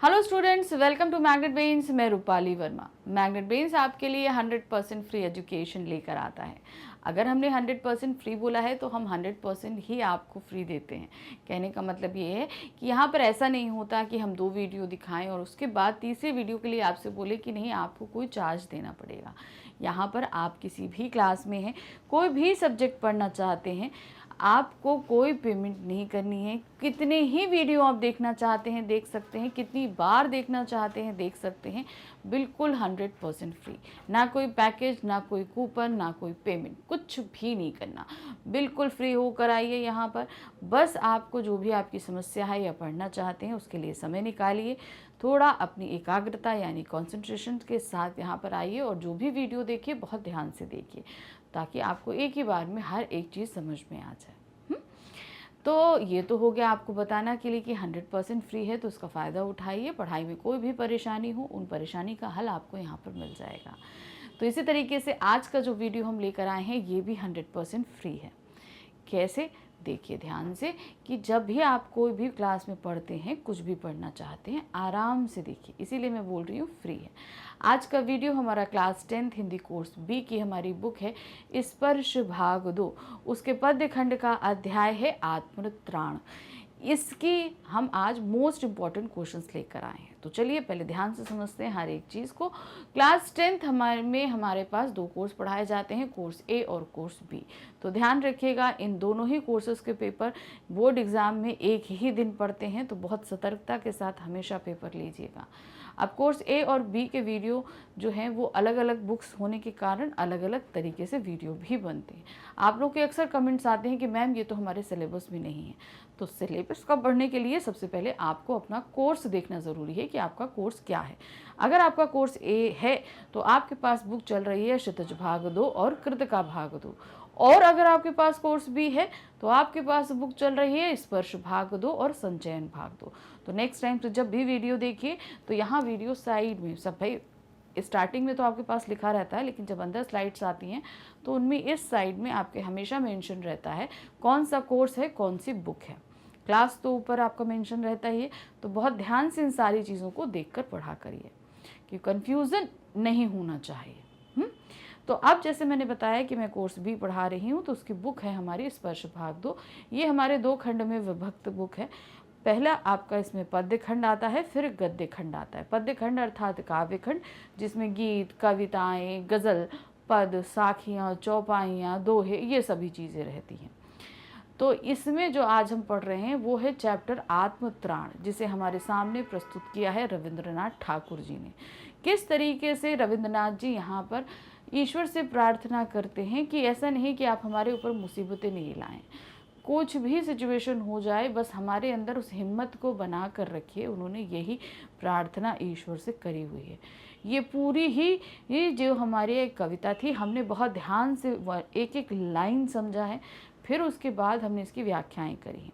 Hello students, welcome to magnet brains. मैं Rupali Verma. Magnet brains आपके लिए 100% फ्री एजुकेशन लेकर आता है। अगर हमने 100% फ्री बोला है तो हम 100% ही आपको फ्री देते हैं। कहने का मतलब ये है कि यहाँ पर ऐसा नहीं होता कि हम 2 वीडियो दिखाएं और उसके बाद तीसरे वीडियो के लिए आपसे बोले कि नहीं आपको कोई चार्ज देना पड़ेगा। यहाँ पर आप किसी भी क्लास में हैं, कोई भी सब्जेक्ट पढ़ना चाहते हैं, आपको कोई पेमेंट नहीं करनी है। कितने ही वीडियो आप देखना चाहते हैं देख सकते हैं, कितनी बार देखना चाहते हैं देख सकते हैं, बिल्कुल 100% फ्री। ना कोई पैकेज, ना कोई कूपन, ना कोई पेमेंट, कुछ भी नहीं करना, बिल्कुल फ्री होकर आइए यहाँ पर। बस आपको जो भी आपकी समस्या है या पढ़ना चाहते हैं उसके लिए समय निकालिए, थोड़ा अपनी एकाग्रता यानी कंसंट्रेशन के साथ यहाँ पर आइए और जो भी वीडियो देखिए बहुत ध्यान से देखिए, ताकि आपको एक ही बार में हर एक चीज़ समझ में आ जाए। तो ये तो हो गया आपको बताना के लिए कि 100% फ्री है, तो उसका फ़ायदा उठाइए। पढ़ाई में कोई भी परेशानी हो, उन परेशानी का हल आपको यहाँ पर मिल जाएगा। तो इसी तरीके से आज का जो वीडियो हम लेकर आए हैं ये भी 100% फ्री है। कैसे, देखिए ध्यान से कि जब भी आप कोई भी क्लास में पढ़ते हैं, कुछ भी पढ़ना चाहते हैं, आराम से देखिए, इसीलिए मैं बोल रही हूँ फ्री है। आज का वीडियो हमारा class 10th Hindi course B की हमारी बुक है स्पर्श भाग 2, उसके पद्य खंड का अध्याय है आत्मत्राण। इसकी हम आज मोस्ट इम्पॉर्टेंट क्वेश्चंस लेकर आए हैं। तो चलिए पहले ध्यान से समझते हैं हर एक चीज़ को। क्लास 10th हमारे पास 2 कोर्स पढ़ाए जाते हैं, कोर्स ए और कोर्स बी। तो ध्यान रखिएगा, इन दोनों ही कोर्सेज़ के पेपर बोर्ड एग्ज़ाम में एक ही दिन पढ़ते हैं, तो बहुत सतर्कता के साथ हमेशा पेपर लीजिएगा। अब कोर्स ए और बी के वीडियो जो हैं वो अलग अलग बुक्स होने के कारण अलग अलग तरीके से वीडियो भी बनते हैं। आप लोग के अक्सर कमेंट्स आते हैं कि मैम ये तो हमारे सिलेबस में नहीं है। तो सिलेबस का पढ़ने के लिए सबसे पहले आपको अपना कोर्स देखना ज़रूरी है कि आपका कोर्स क्या है। अगर आपका कोर्स ए है तो आपके पास बुक चल रही है क्षितिज भाग 2 और कृतिका भाग 2, और अगर आपके पास कोर्स बी है तो आपके पास बुक चल रही है स्पर्श भाग 2 और संचयन भाग 2। तो नेक्स्ट टाइम से जब भी वीडियो देखिए तो यहाँ वीडियो साइड में सब, भाई स्टार्टिंग में तो आपके पास लिखा रहता है, लेकिन जब अंदर स्लाइड्स आती हैं तो उनमें इस साइड में आपके हमेशा मेंशन रहता है कौन सा कोर्स है, कौन सी बुक है। क्लास तो ऊपर आपका मेंशन रहता ही है, तो बहुत ध्यान से इन सारी चीज़ों को देखकर पढ़ा करिए कि कन्फ्यूज़न नहीं होना चाहिए। तो अब जैसे मैंने बताया कि मैं कोर्स बी पढ़ा रही हूँ, तो उसकी बुक है हमारी स्पर्श भाग 2। ये हमारे 2 खंड में विभक्त बुक है। पहला आपका इसमें पद्य खंड आता है, फिर गद्य खंड आता है। पद्य खंड अर्थात काव्य खंड, जिसमें गीत, कविताएं, गज़ल, पद, साखियाँ, चौपाइयाँ, दोहे, ये सभी चीज़ें रहती हैं। तो इसमें जो आज हम पढ़ रहे हैं वो है चैप्टर आत्मत्राण, जिसे हमारे सामने प्रस्तुत किया है रविंद्रनाथ ठाकुर जी ने। किस तरीके से रविंद्रनाथ जी यहाँ पर ईश्वर से प्रार्थना करते हैं कि ऐसा नहीं कि आप हमारे ऊपर मुसीबतें नहीं लाएं, कुछ भी सिचुएशन हो जाए बस हमारे अंदर उस हिम्मत को बना कर रखिए। उन्होंने यही प्रार्थना ईश्वर से करी हुई है। ये पूरी ही ये जो हमारी एक कविता थी, हमने बहुत ध्यान से एक एक लाइन समझा है, फिर उसके बाद हमने इसकी व्याख्याएं करी हैं।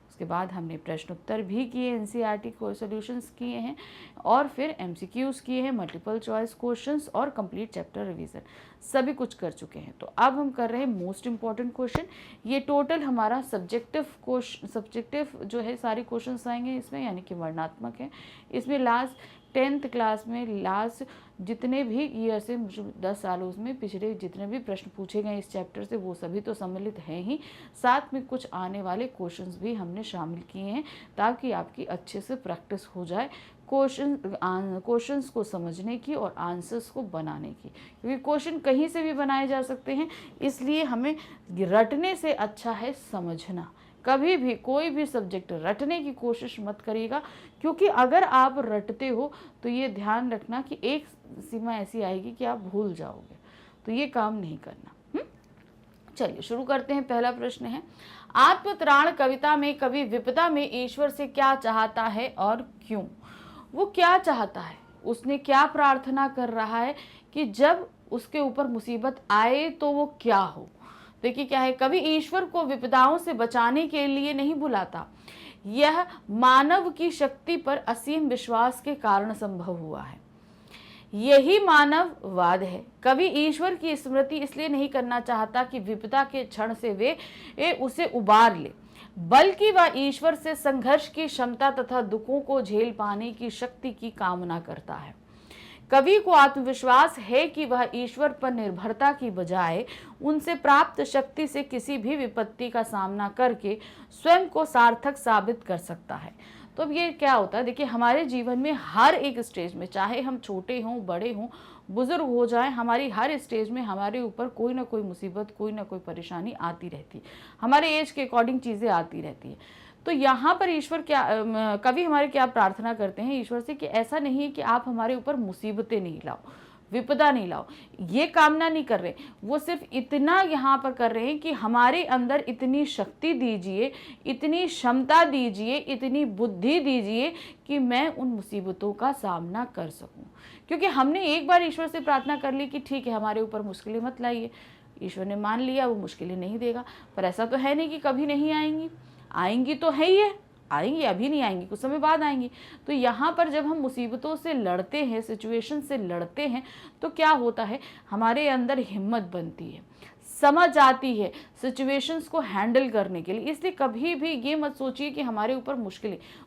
उसके बाद हमने प्रश्न उत्तर भी किए, एनसीईआरटी को सॉल्यूशंस किए हैं, और फिर एमसीक्यूज किए हैं, मल्टीपल चॉइस क्वेश्चंस और कंप्लीट चैप्टर रिवीजन, सभी कुछ कर चुके हैं। तो अब हम कर रहे हैं मोस्ट इंपॉर्टेंट क्वेश्चन। ये टोटल हमारा सब्जेक्टिव जो है सारे क्वेश्चंस आएंगे इसमें, यानी कि वर्णनात्मक है। इसमें लास्ट 10th क्लास में लास्ट जितने भी ईयर से 10 सालों में पिछले जितने भी प्रश्न पूछे गए इस चैप्टर से वो सभी तो सम्मिलित हैं ही, साथ में कुछ आने वाले क्वेश्चंस भी हमने शामिल किए हैं, ताकि आपकी अच्छे से प्रैक्टिस हो जाए क्वेश्चंस को समझने की और आंसर्स को बनाने की। क्योंकि क्वेश्चन कहीं से भी बनाए जा सकते हैं, इसलिए हमें रटने से अच्छा है समझना। कभी भी कोई भी सब्जेक्ट रटने की कोशिश मत करिएगा, क्योंकि अगर आप रटते हो तो ये ध्यान रखना कि एक सीमा ऐसी आएगी कि आप भूल जाओगे, तो ये काम नहीं करना। चलिए शुरू करते हैं। पहला प्रश्न है, आत्मत्राण कविता में कवि विपदा में ईश्वर से क्या चाहता है और क्यों? वो क्या चाहता है, उसने क्या प्रार्थना कर रहा है कि जब उसके ऊपर मुसीबत आए तो वो क्या हो। देखिए क्या है, कवि ईश्वर को विपदाओं से बचाने के लिए नहीं बुलाता, यह मानव की शक्ति पर असीम विश्वास के कारण संभव हुआ है। यही मानववाद है। कवि ईश्वर की स्मृति इसलिए नहीं करना चाहता कि विपदा के क्षण से वे उसे उबार ले, बल्कि वह ईश्वर से संघर्ष की क्षमता तथा दुखों को झेल पाने की शक्ति की कामना करता है। कवि को आत्मविश्वास है कि वह ईश्वर पर निर्भरता की बजाय उनसे प्राप्त शक्ति से किसी भी विपत्ति का सामना करके स्वयं को सार्थक साबित कर सकता है। तो अब ये क्या होता है, देखिए हमारे जीवन में हर एक स्टेज में, चाहे हम छोटे हों, बड़े हों, बुजुर्ग हो जाएं, हमारी हर स्टेज में हमारे ऊपर कोई ना कोई मुसीबत, कोई ना कोई परेशानी आती रहती है। हमारे एज के अकॉर्डिंग चीज़ें आती रहती है। तो यहाँ पर ईश्वर क्या, कवि हमारे क्या प्रार्थना करते हैं ईश्वर से कि ऐसा नहीं है कि आप हमारे ऊपर मुसीबतें नहीं लाओ, विपदा नहीं लाओ, ये कामना नहीं कर रहे। वो सिर्फ इतना यहाँ पर कर रहे हैं कि हमारे अंदर इतनी शक्ति दीजिए, इतनी क्षमता दीजिए, इतनी बुद्धि दीजिए कि मैं उन मुसीबतों का सामना कर सकूं। क्योंकि हमने एक बार ईश्वर से प्रार्थना कर ली कि ठीक है हमारे ऊपर मुश्किलें मत लाइए, ईश्वर ने मान लिया वो मुश्किलें नहीं देगा। पर ऐसा तो है नहीं कि कभी नहीं आएंगी, आएंगी तो है ही है, आएंगी, अभी नहीं आएंगी, कुछ समय बाद आएंगी। तो यहाँ पर जब हम मुसीबतों से लड़ते हैं, सिचुएशन से लड़ते हैं, तो क्या होता है, हमारे अंदर हिम्मत बनती है, समझ आती है सिचुएशंस को हैंडल करने के लिए। इसलिए कभी भी ये मत सोचिए कि हमारे ऊपर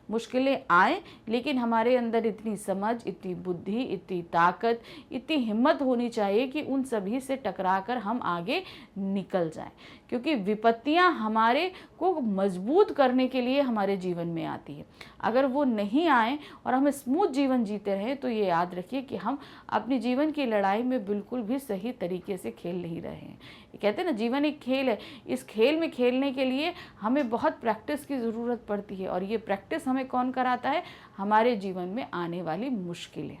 मुश्किलें आए, लेकिन हमारे अंदर इतनी समझ, इतनी बुद्धि, इतनी ताकत, इतनी हिम्मत होनी चाहिए कि उन सभी से टकराकर हम आगे निकल जाएं। क्योंकि विपत्तियां हमारे को मजबूत करने के लिए हमारे जीवन में आती है। अगर वो नहीं आए और हम स्मूथ जीवन जीते रहें, तो ये याद रखिए कि हम अपनी जीवन की लड़ाई में बिल्कुल भी सही तरीके से खेल नहीं रहे हैं। कहते हैं ना, जीवन एक खेल है। इस खेल में खेलने के लिए हमें बहुत प्रैक्टिस की ज़रूरत पड़ती है, और ये प्रैक्टिस हमें कौन कराता है, हमारे जीवन में आने वाली मुश्किलें।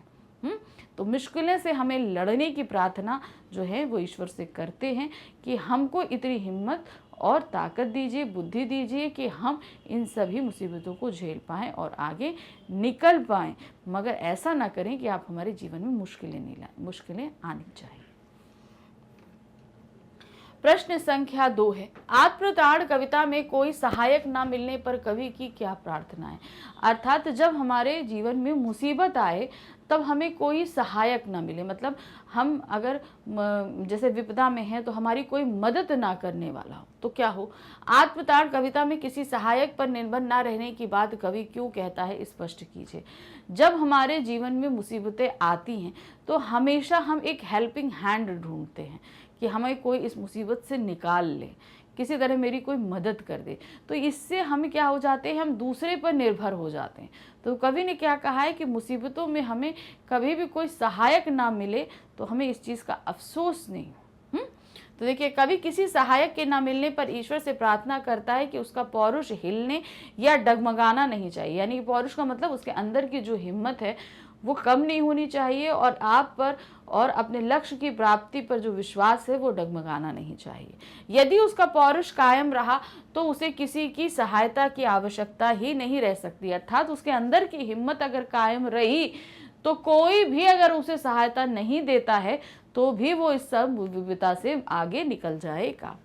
तो मुश्किलें से हमें लड़ने की प्रार्थना जो है वो ईश्वर से करते हैं कि हमको इतनी हिम्मत और ताकत दीजिए, बुद्धि दीजिए कि हम इन सभी मुसीबतों को झेल पाएँ और आगे निकल पाएँ। मगर ऐसा ना करें कि आप हमारे जीवन में मुश्किलें नहीं लाएं, मुश्किलें आनी चाहिए। प्रश्न संख्या 2 है, आत्मताड़ कविता में कोई सहायक ना मिलने पर कवि की क्या प्रार्थना है। अर्थात जब हमारे जीवन में मुसीबत आए तब हमें कोई सहायक ना मिले, मतलब हम अगर जैसे विपदा में हैं तो हमारी कोई मदद ना करने वाला हो, तो क्या हो। आत्मताड़ कविता में किसी सहायक पर निर्भर ना रहने की बात कवि क्यों कहता है, स्पष्ट कीजिए। जब हमारे जीवन में मुसीबतें आती हैं तो हमेशा हम एक हेल्पिंग हैंड ढूंढते हैं कि हमें कोई इस मुसीबत से निकाल ले, किसी तरह मेरी कोई मदद कर दे। तो इससे हम क्या हो जाते हैं, हम दूसरे पर निर्भर हो जाते हैं। तो कवि ने क्या कहा है कि मुसीबतों में हमें कभी भी कोई सहायक ना मिले तो हमें इस चीज़ का अफसोस नहीं। तो देखिए, कवि किसी सहायक के ना मिलने पर ईश्वर से प्रार्थना करता है कि उसका पौरुष हिलने या डगमगाना नहीं चाहिए। यानी कि पौरुष का मतलब उसके अंदर की जो हिम्मत है वो कम नहीं होनी चाहिए, और आप पर और अपने लक्ष्य की प्राप्ति पर जो विश्वास है वो डगमगाना नहीं चाहिए। यदि उसका पौरुष कायम रहा तो उसे किसी की सहायता की आवश्यकता ही नहीं रह सकती। अर्थात उसके अंदर की हिम्मत अगर कायम रही तो कोई भी अगर उसे सहायता नहीं देता है तो भी वो इस सब विविधता से आगे निकल जाएगा।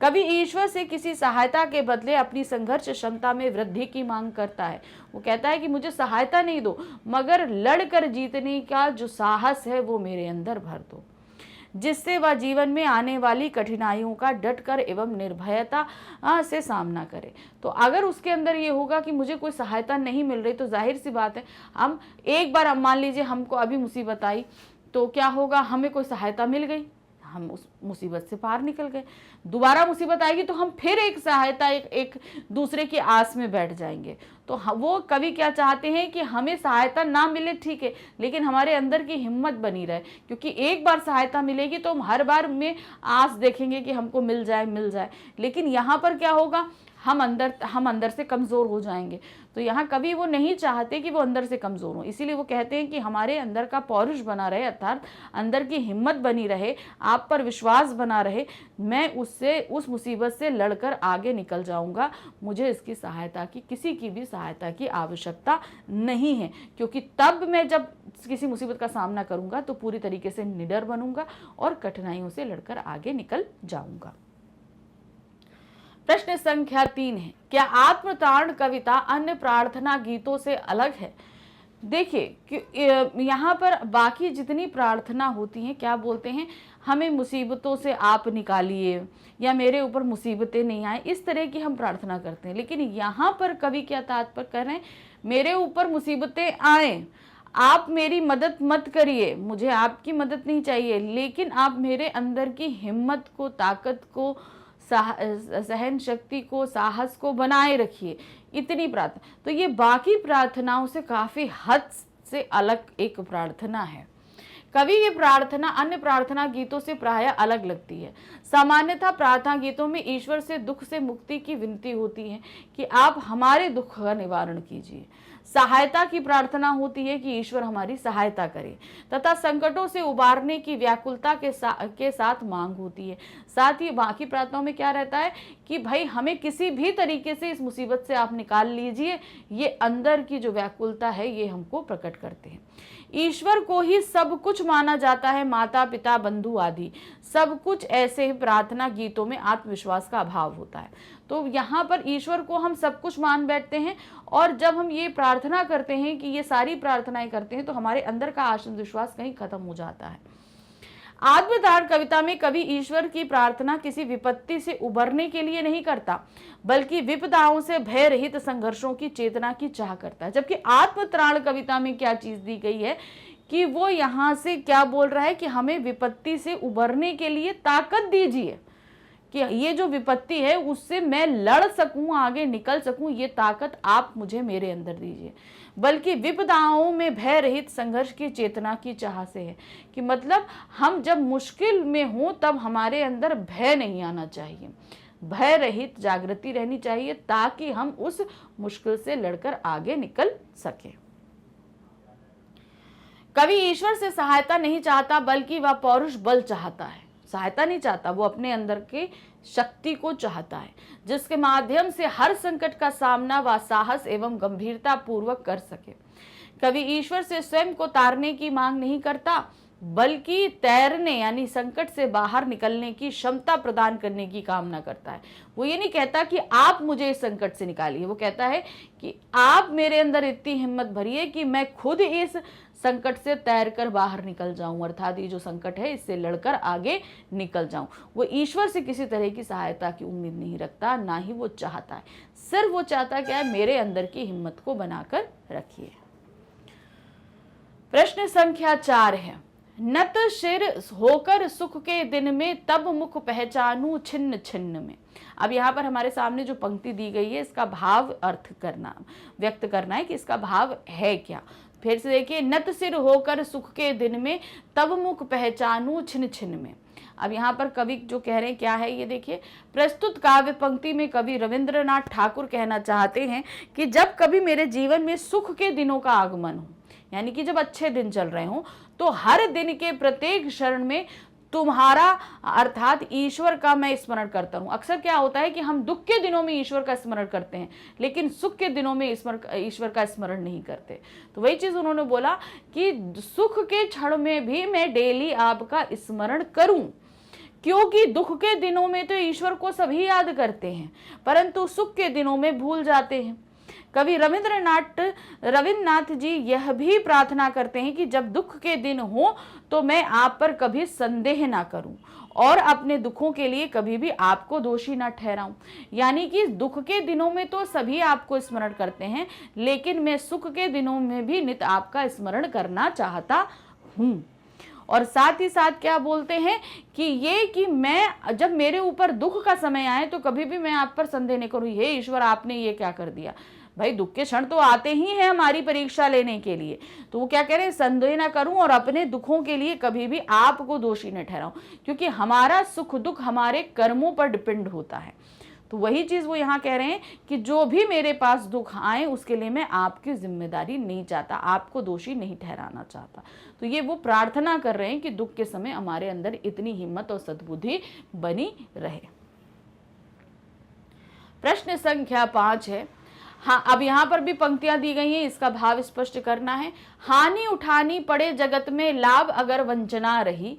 कभी ईश्वर से किसी सहायता के बदले अपनी संघर्ष क्षमता में वृद्धि की मांग करता है। वो कहता है कि मुझे सहायता नहीं दो, मगर लड़कर जीतने का जो साहस है वो मेरे अंदर भर दो, जिससे वह जीवन में आने वाली कठिनाइयों का डटकर एवं निर्भयता से सामना करे। तो अगर उसके अंदर ये होगा कि मुझे कोई सहायता नहीं मिल रही, तो जाहिर सी बात है, हम एक बार मान लीजिए हमको अभी मुसीबत आई, तो क्या होगा, हमें कोई सहायता मिल गई, हम उस मुसीबत से पार निकल गए। दोबारा मुसीबत आएगी तो हम फिर एक सहायता एक दूसरे की आस में बैठ जाएंगे। तो वो कवि क्या चाहते हैं कि हमें सहायता ना मिले ठीक है, लेकिन हमारे अंदर की हिम्मत बनी रहे, क्योंकि एक बार सहायता मिलेगी तो हम हर बार में आस देखेंगे कि हमको मिल जाए। लेकिन यहाँ पर क्या होगा, हम अंदर से कमज़ोर हो जाएंगे। तो यहाँ कभी वो नहीं चाहते कि वो अंदर से कमज़ोर हो, इसीलिए वो कहते हैं कि हमारे अंदर का पौरुष बना रहे, अर्थात अंदर की हिम्मत बनी रहे, आप पर विश्वास बना रहे। मैं उस मुसीबत से लड़कर आगे निकल जाऊंगा, मुझे इसकी सहायता की, किसी की भी सहायता की आवश्यकता नहीं है, क्योंकि तब मैं जब किसी मुसीबत का सामना करूंगा तो पूरी तरीके से निडर बनूंगा और कठिनाइयों से लड़कर आगे निकल जाऊंगा। प्रश्न संख्या 3 है, क्या आत्मताड़ कविता अन्य प्रार्थना गीतों से अलग है। देखिए कि यहाँ पर बाकी जितनी प्रार्थना होती हैं, क्या बोलते हैं, हमें मुसीबतों से आप निकालिए, या मेरे ऊपर मुसीबतें नहीं आए, इस तरह की हम प्रार्थना करते हैं। लेकिन यहाँ पर कवि क्या तात्पर्य कर रहे हैं, मेरे ऊपर मुसीबतें आए, आप मेरी मदद मत करिए, मुझे आपकी मदद नहीं चाहिए, लेकिन आप मेरे अंदर की हिम्मत को, ताकत को, सहन शक्ति को, साहस को बनाए रखिए, इतनी प्रार्थना। तो ये बाकी प्रार्थनाओं से काफ़ी हद से अलग एक प्रार्थना है। कवि ये प्रार्थना अन्य प्रार्थना गीतों से प्रायः अलग लगती है। सामान्यतः प्रार्थना गीतों में ईश्वर से दुख से मुक्ति की विनती होती है कि आप हमारे दुख का निवारण कीजिए। सहायता की प्रार्थना होती है कि ईश्वर हमारी सहायता करे, तथा संकटों से उबारने की व्याकुलता के साथ मांग होती है। साथ ही बाकी प्रार्थनाओं में क्या रहता है कि भाई हमें किसी भी तरीके से इस मुसीबत से आप निकाल लीजिए, ये अंदर की जो व्याकुलता है ये हमको प्रकट करते हैं। ईश्वर को ही सब कुछ माना जाता है, माता पिता बंधु आदि सब कुछ, ऐसे प्रार्थना गीतों में आत्मविश्वास का अभाव होता है। तो यहाँ पर ईश्वर को हम सब कुछ मान बैठते हैं, और जब हम ये प्रार्थना करते हैं कि ये सारी प्रार्थनाएं करते हैं तो हमारे अंदर का आत्मविश्वास कहीं खत्म हो जाता है। आत्मदान कविता में कवि ईश्वर की प्रार्थना किसी विपत्ति से उबरने के लिए नहीं करता, बल्कि विपदाओं से भय रहित संघर्षों की चेतना की चाह करता है। जबकि आत्मत्राण कविता में क्या चीज दी गई है कि वो यहाँ से क्या बोल रहा है कि हमें विपत्ति से उबरने के लिए ताकत दीजिए, कि ये जो विपत्ति है उससे मैं लड़ सकूं, आगे निकल सकूं, ये ताकत आप मुझे मेरे अंदर दीजिए। बल्कि विपदाओं में भय रहित संघर्ष की चेतना की चाह से है, कि मतलब हम जब मुश्किल में हों तब हमारे अंदर भय नहीं आना चाहिए, भय रहित जागृति रहनी चाहिए, ताकि हम उस मुश्किल से लड़कर आगे निकल सके। कवि ईश्वर से सहायता नहीं चाहता, बल्कि वह पौरुष बल चाहता है। सहायता नहीं चाहता, वो अपने अंदर की शक्ति को चाहता है, जिसके माध्यम से हर संकट का सामना व साहस एवं गंभीरता पूर्वक कर सके। कवि ईश्वर से स्वयं को तारने की मांग नहीं करता, बल्कि तैरने यानी संकट से बाहर निकलने की क्षमता प्रदान करने की कामना करता है। वो ये नहीं कहता कि आप मुझे इस संकट से निकालिए, वो कहता है कि आप मेरे अंदर इतनी हिम्मत भरिए कि मैं खुद इस संकट से तैरकर बाहर निकल जाऊं, अर्थात ये जो संकट है इससे लड़कर आगे निकल जाऊं। वो ईश्वर से किसी तरह की सहायता की उम्मीद नहीं रखता, ना ही वो चाहता है। सिर्फ वो चाहता क्या है, मेरे अंदर की हिम्मत को बनाकर रखिए। प्रश्न संख्या 4 है, नत शिर होकर सुख के दिन में तब मुख पहचानूं छिन्न छिन्न में। अब यहाँ पर हमारे सामने जो पंक्ति दी गई है इसका भाव अर्थ करना, व्यक्त करना है कि इसका भाव है क्या। फिर से देखिए, नत सिर होकर सुख के दिन में तब मुख पहचानूं छिन्न छिन्न में। अब यहाँ पर कवि जो कह रहे हैं क्या है ये देखिए, प्रस्तुत काव्य पंक्ति में कवि रविंद्रनाथ ठाकुर कहना चाहते हैं कि जब कभी मेरे जीवन में सुख के दिनों का आगमन हो, यानी कि जब अच्छे दिन चल रहे हों, तो हर दिन के प्रत्येक क्षण में तुम्हारा अर्थात ईश्वर का मैं स्मरण करता हूँ। अक्सर क्या होता है कि हम दुख के दिनों में ईश्वर का स्मरण करते हैं, लेकिन सुख के दिनों में ईश्वर का स्मरण नहीं करते। तो वही चीज उन्होंने बोला कि सुख के क्षण में भी मैं डेली आपका स्मरण करूं, क्योंकि दुख के दिनों में तो ईश्वर को सभी याद करते हैं, परंतु सुख के दिनों में भूल जाते हैं। कवि रविन्द्रनाथ जी यह भी प्रार्थना करते हैं कि जब दुख के दिन हो तो मैं आप पर कभी संदेह ना करूं और अपने दुखों के लिए कभी भी आपको दोषी ना ठहराऊं। यानी कि दुख के दिनों में तो सभी आपको स्मरण करते हैं, लेकिन मैं सुख के दिनों में भी नित आपका स्मरण करना चाहता हूं। और साथ ही साथ क्या बोलते हैं कि ये कि मैं जब मेरे ऊपर दुख का समय आए तो कभी भी मैं आप पर संदेह नहीं करूं, हे ईश्वर आपने ये क्या कर दिया। भाई दुख के क्षण तो आते ही हैं हमारी परीक्षा लेने के लिए, तो वो क्या कह रहे हैं, संदेह ना करूं और अपने दुखों के लिए कभी भी आपको दोषी न ठहराऊं, क्योंकि हमारा सुख दुख हमारे कर्मों पर डिपेंड होता है। तो वही चीज वो यहाँ कह रहे हैं कि जो भी मेरे पास दुख आए उसके लिए मैं आपकी जिम्मेदारी नहीं चाहता, आपको दोषी नहीं ठहराना चाहता। तो ये वो प्रार्थना कर रहे हैं कि दुख के समय हमारे अंदर इतनी हिम्मत और सद्बुद्धि बनी रहे। प्रश्न संख्या 5 है, हाँ अब यहाँ पर भी पंक्तियां दी गई हैं, इसका भाव स्पष्ट करना है। हानि उठानी पड़े जगत में, लाभ अगर वंचना रही,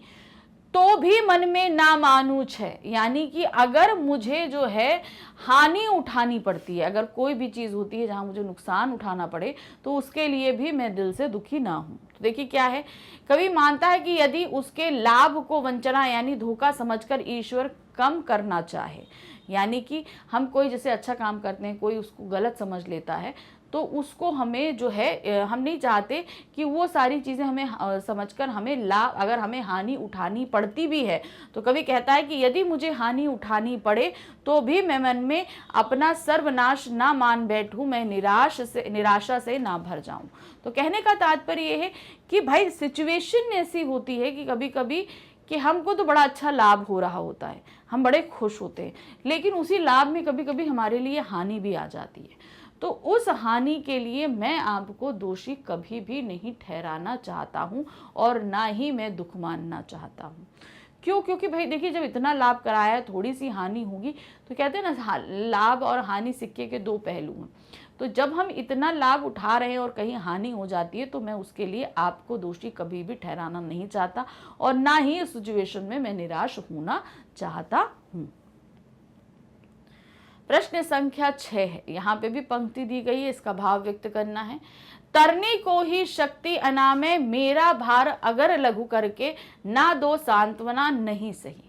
तो भी मन में ना मानूच है। यानी कि अगर मुझे जो है हानि उठानी पड़ती है, अगर कोई भी चीज़ होती है जहाँ मुझे नुकसान उठाना पड़े, तो उसके लिए भी मैं दिल से दुखी ना हूँ। तो देखिए क्या है, कवि मानता है कि यदि उसके लाभ को वंचना यानी धोखा समझकर ईश्वर कम करना चाहे, यानी कि हम कोई जैसे अच्छा काम करते हैं, कोई उसको गलत समझ लेता है, तो उसको हमें जो है हम नहीं चाहते कि वो सारी चीज़ें हमें समझकर हमें लाभ, अगर हमें हानि उठानी पड़ती भी है, तो कवि कहता है कि यदि मुझे हानि उठानी पड़े तो भी मैं मन में अपना सर्वनाश ना मान बैठूं, मैं निराशा से ना भर जाऊं। तो कहने का तात्पर्य ये है कि भाई सिचुएशन ऐसी होती है कि कभी कभी कि हमको तो बड़ा अच्छा लाभ हो रहा होता है, हम बड़े खुश होते हैं, लेकिन उसी लाभ में कभी कभी हमारे लिए हानि भी आ जाती है। तो उस हानि के लिए मैं आपको दोषी कभी भी नहीं ठहराना चाहता हूँ और ना ही मैं दुख मानना चाहता हूँ। क्यों? क्योंकि भाई देखिए, जब इतना लाभ कराया है, थोड़ी सी हानि होगी, तो कहते हैं ना, लाभ और हानि सिक्के के दो पहलू हैं। तो जब हम इतना लाभ उठा रहे हैं और कहीं हानि हो जाती है, तो मैं उसके लिए आपको दोषी कभी भी ठहराना नहीं चाहता और ना ही इस सिचुएशन में मैं निराश होना चाहता हूँ। प्रश्न संख्या 6 है, यहाँ पे भी पंक्ति दी गई है, इसका भाव व्यक्त करना है। तरनी को ही शक्ति अनामे, मेरा भार अगर लघु करके, ना दो सांत्वना नहीं सही।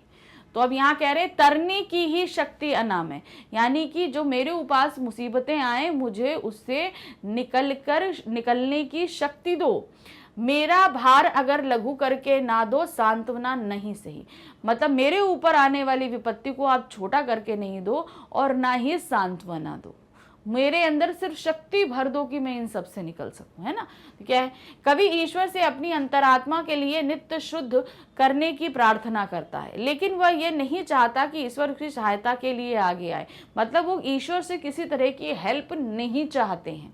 तो अब यहाँ कह रहे तरनी की ही शक्ति अनामे, यानी कि जो मेरे उपास मुसीबतें आए, मुझे उससे निकलने की शक्ति दो, मेरा भार अगर लघु करके ना दो सांत्वना नहीं सही। मतलब मेरे ऊपर आने वाली विपत्ति को आप छोटा करके नहीं दो और ना ही सांत्वना दो, मेरे अंदर सिर्फ शक्ति भर दो कि मैं इन सब से निकल सकूं, है ना। तो क्या है, कवि ईश्वर से अपनी अंतरात्मा के लिए नित्य शुद्ध करने की प्रार्थना करता है, लेकिन वह ये नहीं चाहता कि ईश्वर की सहायता के लिए आगे आए। मतलब वो ईश्वर से किसी तरह की हेल्प नहीं चाहते हैं,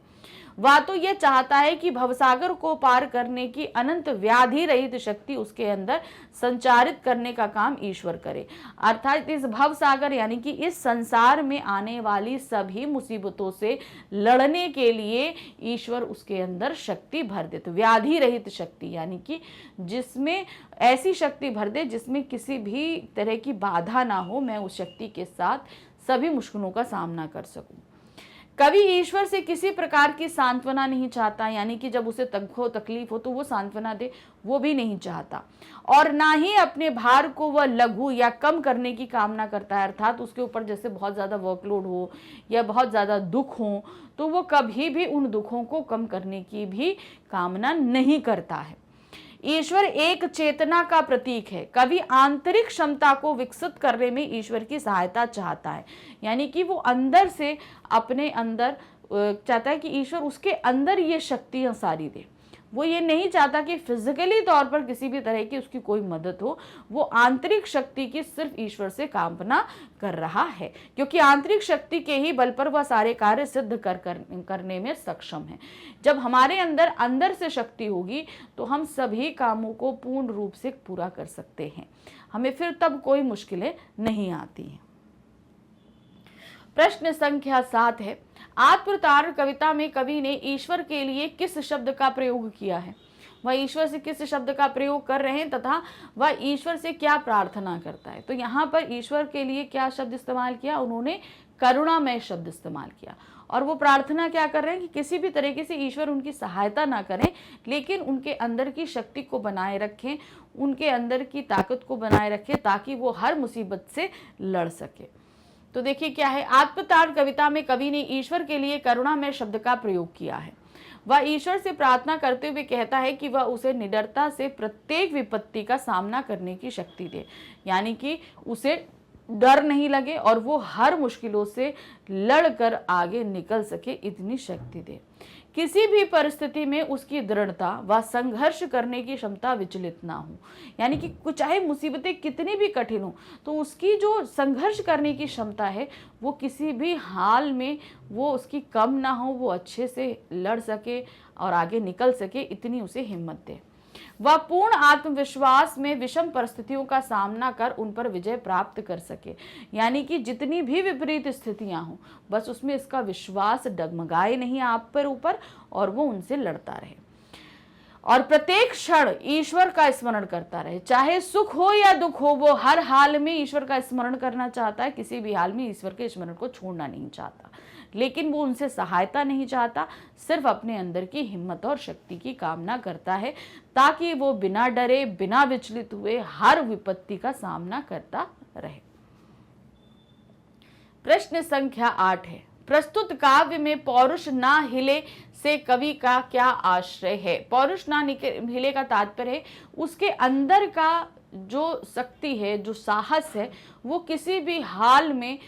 वह तो यह चाहता है कि भवसागर को पार करने की अनंत व्याधि रहित शक्ति उसके अंदर संचारित करने का काम ईश्वर करे। अर्थात इस भवसागर यानी कि इस संसार में आने वाली सभी मुसीबतों से लड़ने के लिए ईश्वर उसके अंदर शक्ति भर दे। तो व्याधि रहित शक्ति यानी कि जिसमें ऐसी शक्ति भर दे जिसमें किसी भी तरह की बाधा ना हो, मैं उस शक्ति के साथ सभी मुश्किलों का सामना कर सकूं। कवि ईश्वर से किसी प्रकार की सांत्वना नहीं चाहता, यानी कि जब उसे तकलीफ हो तो वो सांत्वना दे, वो भी नहीं चाहता, और ना ही अपने भार को वह लघु या कम करने की कामना करता है। अर्थात उसके ऊपर जैसे बहुत ज़्यादा वर्कलोड हो या बहुत ज़्यादा दुख हो, तो वो कभी भी उन दुखों को कम करने की भी कामना नहीं करता है। ईश्वर एक चेतना का प्रतीक है। कवि आंतरिक क्षमता को विकसित करने में ईश्वर की सहायता चाहता है, यानी कि वो अंदर से अपने अंदर चाहता है कि ईश्वर उसके अंदर ये शक्तियां सारी दे। वो ये नहीं चाहता कि फिजिकली तौर पर किसी भी तरह की उसकी कोई मदद हो, वो आंतरिक शक्ति की सिर्फ ईश्वर से कामना कर रहा है, क्योंकि आंतरिक शक्ति के ही बल पर वह सारे कार्य सिद्ध करने में सक्षम है। जब हमारे अंदर से शक्ति होगी तो हम सभी कामों को पूर्ण रूप से पूरा कर सकते हैं, हमें फिर तब कोई मुश्किलें नहीं आती हैं। प्रश्न संख्या 7 है, आत्मतारण कविता में कवि ने ईश्वर के लिए किस शब्द का प्रयोग किया है? वह ईश्वर से किस शब्द का प्रयोग कर रहे हैं तथा वह ईश्वर से क्या प्रार्थना करता है? तो यहाँ पर ईश्वर के लिए क्या शब्द इस्तेमाल किया? उन्होंने करुणामय शब्द इस्तेमाल किया, और वो प्रार्थना क्या कर रहे हैं कि किसी भी तरीके से ईश्वर उनकी सहायता ना करें, लेकिन उनके अंदर की शक्ति को बनाए रखें, उनके अंदर की ताकत को बनाए रखें, ताकि वो हर मुसीबत से लड़ सके। तो देखिए क्या है, आत्मतारण कविता में कवि ने ईश्वर के लिए करुणामय शब्द का प्रयोग किया है। वह ईश्वर से प्रार्थना करते हुए कहता है कि वह उसे निडरता से प्रत्येक विपत्ति का सामना करने की शक्ति दे, यानी कि उसे डर नहीं लगे और वो हर मुश्किलों से लड़कर आगे निकल सके, इतनी शक्ति दे। किसी भी परिस्थिति में उसकी दृढ़ता व संघर्ष करने की क्षमता विचलित ना हो, यानी कि चाहे मुसीबतें कितनी भी कठिन हो, तो उसकी जो संघर्ष करने की क्षमता है वो किसी भी हाल में वो उसकी कम ना हो, वो अच्छे से लड़ सके और आगे निकल सके, इतनी उसे हिम्मत दे। वह पूर्ण आत्मविश्वास में विषम परिस्थितियों का सामना कर उन पर विजय प्राप्त कर सके, यानी कि जितनी भी विपरीत स्थितियां हों, बस उसमें इसका विश्वास डगमगाए नहीं आप पर ऊपर, और वो उनसे लड़ता रहे। और प्रत्येक क्षण ईश्वर का स्मरण करता रहे, चाहे सुख हो या दुख हो, वो हर हाल में ईश्वर का स्मरण करना चाहता है, किसी भी हाल में ईश्वर के स्मरण को छोड़ना नहीं चाहता। लेकिन वो उनसे सहायता नहीं चाहता, सिर्फ अपने अंदर की हिम्मत और शक्ति की कामना करता है, ताकि वो बिना डरे, बिना विचलित हुए हर विपत्ति का सामना करता रहे। प्रश्न संख्या 8 है, प्रस्तुत काव्य में पौरुष ना हिले से कवि का क्या आश्रय है? पौरुष ना हिले का तात्पर्य है उसके अंदर का जो शक्ति है, जो साहस है, वो किसी भी हाल में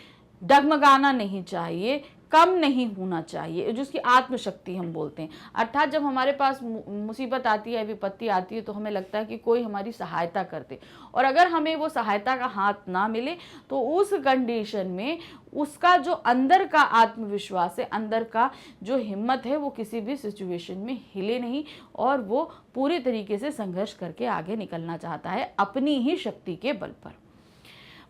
डगमगाना नहीं चाहिए, कम नहीं होना चाहिए, जो उसकी आत्मशक्ति हम बोलते हैं। अर्थात जब हमारे पास मुसीबत आती है, विपत्ति आती है, तो हमें लगता है कि कोई हमारी सहायता कर दे, और अगर हमें वो सहायता का हाथ ना मिले तो उस कंडीशन में उसका जो अंदर का आत्मविश्वास है, अंदर का जो हिम्मत है, वो किसी भी सिचुएशन में हिले नहीं, और वो पूरी तरीके से संघर्ष करके आगे निकलना चाहता है अपनी ही शक्ति के बल पर।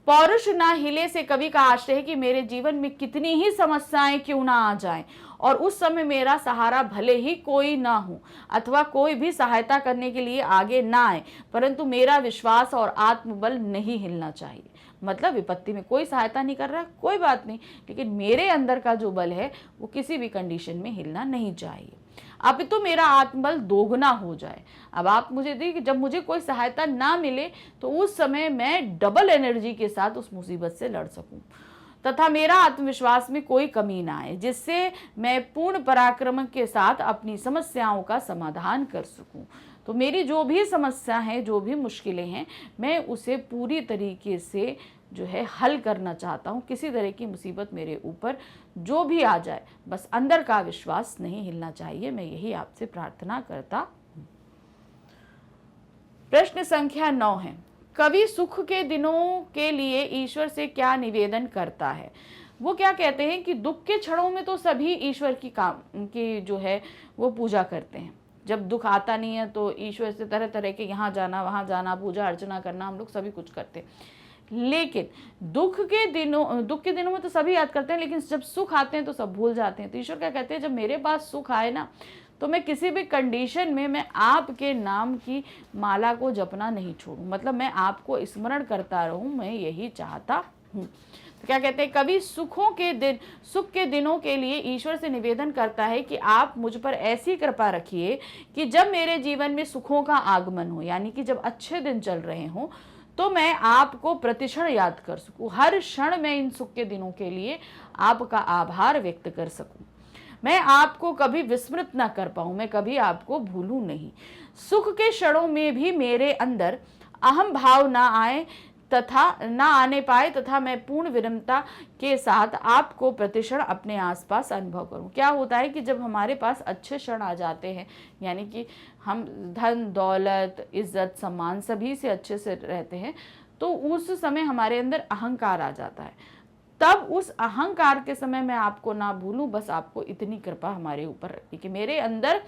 पौरुष ना हिले से कवि का आशय है कि मेरे जीवन में कितनी ही समस्याएं क्यों ना आ जाएं, और उस समय मेरा सहारा भले ही कोई ना हो अथवा कोई भी सहायता करने के लिए आगे ना आए, परंतु मेरा विश्वास और आत्मबल नहीं हिलना चाहिए। मतलब विपत्ति में कोई सहायता नहीं कर रहा, कोई बात नहीं, लेकिन मेरे अंदर का जो बल है वो किसी भी कंडीशन में हिलना नहीं चाहिए, अब तो मेरा आत्मबल दोगुना हो जाए। अब आप मुझे देखिए कि जब मुझे कोई सहायता ना मिले तो उस समय मैं डबल एनर्जी के साथ उस मुसीबत से लड़ सकूं, तथा मेरा आत्मविश्वास में कोई कमी ना आए, जिससे मैं पूर्ण पराक्रम के साथ अपनी समस्याओं का समाधान कर सकूं। तो मेरी जो भी समस्या है, जो भी मुश्किलें हैं, मैं उसे पूरी तरीके से जो है हल करना चाहता हूँ। किसी तरह की मुसीबत मेरे ऊपर जो भी आ जाए, बस अंदर का विश्वास नहीं हिलना चाहिए, मैं यही आपसे प्रार्थना करता हूँ। प्रश्न संख्या 9 है, कवि सुख के दिनों के लिए ईश्वर से क्या निवेदन करता है? वो क्या कहते हैं कि दुख के क्षणों में तो सभी ईश्वर की जो है वो पूजा करते हैं। जब दुख आता नहीं है तो ईश्वर से तरह तरह के यहाँ जाना, वहाँ जाना, पूजा अर्चना करना, हम लोग सभी कुछ करते हैं। लेकिन दुख के दिनों में तो सभी याद करते हैं, लेकिन जब सुख आते हैं तो सब भूल जाते हैं। तो ईश्वर क्या कहते हैं, जब मेरे पास सुख आए ना, तो मैं किसी भी कंडीशन में मैं आपके नाम की माला को जपना नहीं छोड़ूं, मतलब मैं आपको स्मरण करता रहूं, मैं यही चाहता हूं। तो क्या कहते हैं, कवि सुख के दिनों के लिए ईश्वर से निवेदन करता है कि आप मुझ पर ऐसी कृपा रखिए कि जब मेरे जीवन में सुखों का आगमन हो, यानी कि जब अच्छे दिन चल रहे हों, तो मैं आपको प्रतिक्षण याद कर सकूं, हर क्षण मैं इन सुख के दिनों के लिए आपका आभार व्यक्त कर सकूं, मैं आपको कभी विस्मृत ना कर पाऊं, मैं कभी आपको भूलूं नहीं। सुख के क्षणों में भी मेरे अंदर अहम भाव ना आए तथा ना आने पाए, तथा मैं पूर्ण विनम्रता के साथ आपको प्रतिक्षण अपने आसपास अनुभव करूं। क्या होता है कि जब हमारे पास अच्छे क्षण आ जाते हैं, यानी कि हम धन दौलत इज्जत सम्मान सभी से अच्छे से रहते हैं, तो उस समय हमारे अंदर अहंकार आ जाता है। तब उस अहंकार के समय मैं आपको ना भूलूं, बस आपको इतनी कृपा हमारे ऊपर रखी कि मेरे अंदर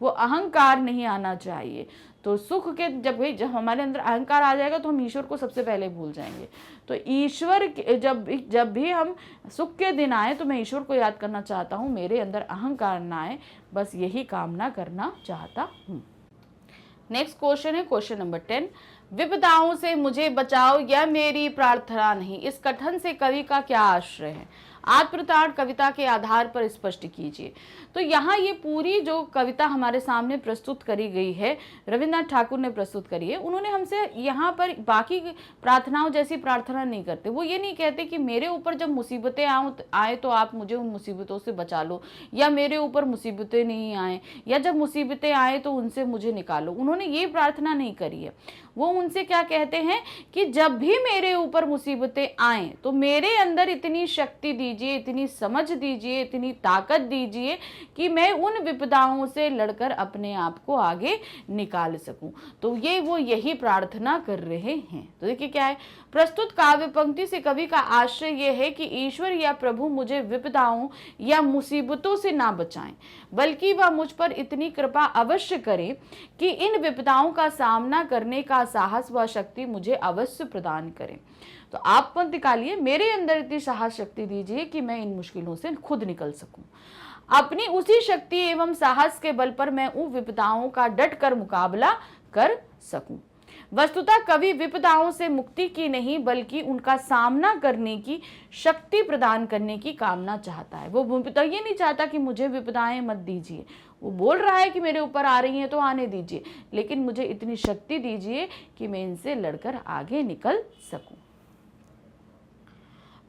वो अहंकार नहीं आना चाहिए। तो सुख के जब हमारे अंदर अहंकार आ जाएगा तो हम ईश्वर को सबसे पहले भूल जाएंगे। तो ईश्वर जब भी हम सुख के दिन आए तो मैं ईश्वर को याद करना चाहता हूँ, मेरे अंदर अहंकार ना आए, बस यही कामना करना चाहता हूँ। नेक्स्ट क्वेश्चन है क्वेश्चन नंबर 10, विपदाओं से मुझे बचाओ यह मेरी प्रार्थना नहीं, इस कथन से कवि का क्या आश्रय है? आत्मताड़ कविता के आधार पर स्पष्ट कीजिए। तो यहाँ ये पूरी जो कविता हमारे सामने प्रस्तुत करी गई है, रविन्द्रनाथ ठाकुर ने प्रस्तुत करी है। उन्होंने हमसे यहाँ पर बाकी प्रार्थनाओं जैसी प्रार्थना नहीं करते। वो ये नहीं कहते कि मेरे ऊपर जब मुसीबतें आए तो आप मुझे उन मुसीबतों से बचा लो, या मेरे ऊपर मुसीबतें नहीं आए, या जब मुसीबतें आए तो उनसे मुझे निकालो। उन्होंने ये प्रार्थना नहीं करी है। वो उनसे क्या कहते हैं कि जब भी मेरे ऊपर मुसीबतें आए तो मेरे अंदर इतनी शक्ति दीजिए, इतनी समझ दीजिए, इतनी ताकत दीजिए कि मैं उन विपदाओं से लड़कर अपने आप को आगे निकाल सकूं। तो वो यही प्रार्थना कर रहे हैं। तो देखिए क्या है, प्रस्तुत काव्य पंक्ति से कवि का आश्रय यह है कि ईश्वर या प्रभु मुझे विपदाओं या मुसीबतों से ना बचाएं, बल्कि वह मुझ पर इतनी कृपा अवश्य करें कि इन विपदाओं का सामना करने का साहस व शक्ति मुझे अवश्य प्रदान करें। तो आप पंक्ति निकालिए, मेरे अंदर इतनी साहस शक्ति दीजिए कि मैं इन मुश्किलों से खुद निकल सकूं। अपनी उसी शक्ति एवं साहस के बल पर मैं उन विपदाओं का डट कर मुकाबला कर सकूं। वस्तुतः कवि विपदाओं से मुक्ति की नहीं बल्कि उनका सामना करने की शक्ति प्रदान करने की कामना चाहता है। वो विपदा ये नहीं चाहता कि मुझे विपदाएं मत दीजिए, वो बोल रहा है कि मेरे ऊपर आ रही हैं तो आने दीजिए, लेकिन मुझे इतनी शक्ति दीजिए कि मैं इनसे लड़कर आगे निकल सकूं।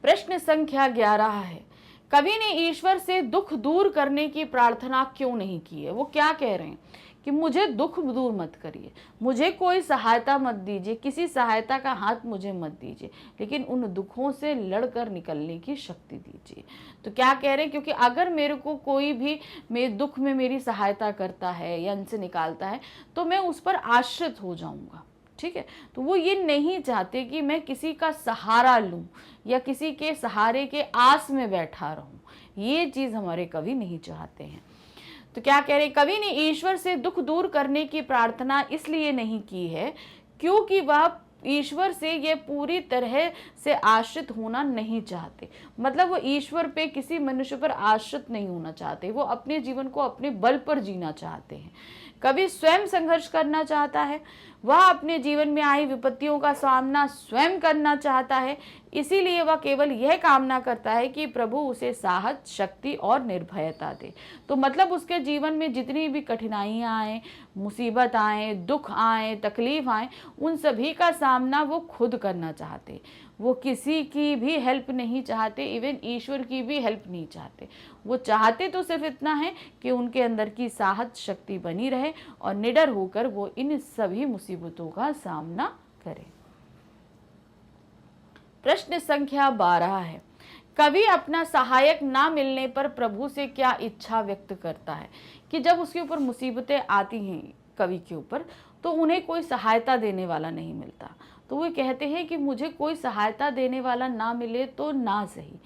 प्रश्न संख्या 11 है, कवि ने ईश्वर से दुख दूर करने की प्रार्थना क्यों नहीं की है? वो क्या कह रहे हैं कि मुझे दुख दूर मत करिए, मुझे कोई सहायता मत दीजिए, किसी सहायता का हाथ मुझे मत दीजिए, लेकिन उन दुखों से लड़कर निकलने की शक्ति दीजिए। तो क्या कह रहे हैं, क्योंकि अगर मेरे को कोई भी मेरे दुख में मेरी सहायता करता है या इनसे निकालता है तो मैं उस पर आश्रित हो जाऊंगा। ठीक है, तो वो ये नहीं चाहते कि मैं किसी का सहारा लूं या किसी के सहारे के आस में बैठा रहूं। ये चीज हमारे कवि नहीं चाहते हैं। तो क्या कह रहे, कवि ने ईश्वर से दुख दूर करने की प्रार्थना इसलिए नहीं की है क्योंकि वह ईश्वर से ये पूरी तरह से आश्रित होना नहीं चाहते। मतलब वो ईश्वर पे, किसी मनुष्य पर आश्रित नहीं होना चाहते, वो अपने जीवन को अपने बल पर जीना चाहते हैं। कवि स्वयं संघर्ष करना चाहता है, वह अपने जीवन में आई विपत्तियों का सामना स्वयं करना चाहता है, इसीलिए वह केवल यह कामना करता है कि प्रभु उसे साहस, शक्ति और निर्भयता दे। तो मतलब उसके जीवन में जितनी भी कठिनाइयां आए, मुसीबत आए, दुख आए, तकलीफ आए, उन सभी का सामना वो खुद करना चाहते। वो किसी की भी हेल्प नहीं चाहते, इवन ईश्वर की भी हेल्प नहीं चाहते। वो चाहते तो सिर्फ इतना है कि उनके अंदर की साहस शक्ति बनी रहे और निडर होकर वो इन सभी मुसीबतों का सामना करें। प्रश्न संख्या 12 है, कवि अपना सहायक ना मिलने पर प्रभु से क्या इच्छा व्यक्त करता है? कि जब उसके ऊपर मुसीबतें आती हैं कवि के ऊपर, तो उन्हें कोई सहायता देने वाला नहीं मिलता, तो वो कहते हैं कि मुझे कोई सहायता देने वाला ना मिले तो ना सही,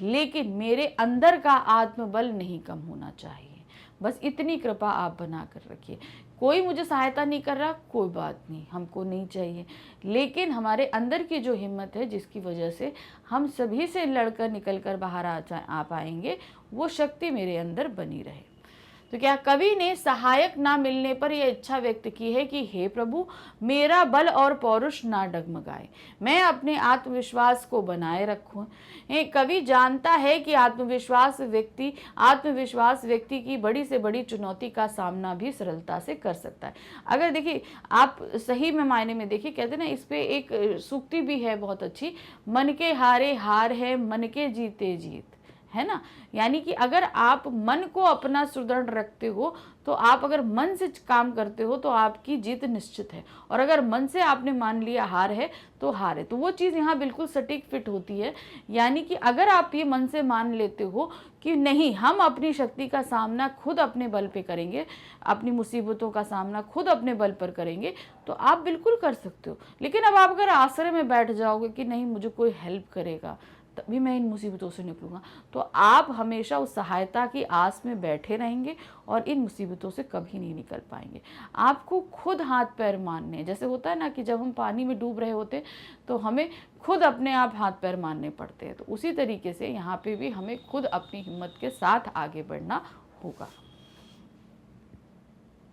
लेकिन मेरे अंदर का आत्मबल नहीं कम होना चाहिए। बस इतनी कृपा आप बना कर रखिए। कोई मुझे सहायता नहीं कर रहा, कोई बात नहीं, हमको नहीं चाहिए, लेकिन हमारे अंदर की जो हिम्मत है जिसकी वजह से हम सभी से लड़कर निकल कर बाहर आ पाएंगे, वो शक्ति मेरे अंदर बनी रहे। तो क्या कवि ने सहायक ना मिलने पर यह इच्छा व्यक्त की है कि हे प्रभु, मेरा बल और पौरुष ना डगमगाए, मैं अपने आत्मविश्वास को बनाए रखूं। कवि जानता है कि आत्मविश्वास व्यक्ति की बड़ी से बड़ी चुनौती का सामना भी सरलता से कर सकता है। अगर देखिए आप सही में मायने में देखिए, कहते ना इस पे एक सूक्ति भी है बहुत अच्छी, मन के हारे हार है, मन के जीते जीत, है ना। यानी कि अगर आप मन को अपना सुदृढ़ रखते हो, तो आप अगर मन से काम करते हो तो आपकी जीत निश्चित है, और अगर मन से आपने मान लिया हार है तो हार है। तो वो चीज़ यहाँ बिल्कुल सटीक फिट होती है। यानी कि अगर आप ये मन से मान लेते हो कि नहीं, हम अपनी शक्ति का सामना खुद अपने बल पे करेंगे, अपनी मुसीबतों का सामना खुद अपने बल पर करेंगे, तो आप बिल्कुल कर सकते हो। लेकिन अब आप अगर आश्रय में बैठ जाओगे कि नहीं, मुझे कोई हेल्प करेगा तभी मैं इन मुसीबतों से निकलूंगा, तो आप हमेशा उस सहायता की आस में बैठे रहेंगे और इन मुसीबतों से कभी नहीं निकल पाएंगे। आपको खुद हाथ पैर मारने, जैसे होता है ना कि जब हम पानी में डूब रहे होते तो हमें खुद अपने आप हाथ पैर मारने पड़ते हैं, तो उसी तरीके से यहाँ पे भी हमें खुद अपनी हिम्मत के साथ आगे बढ़ना होगा।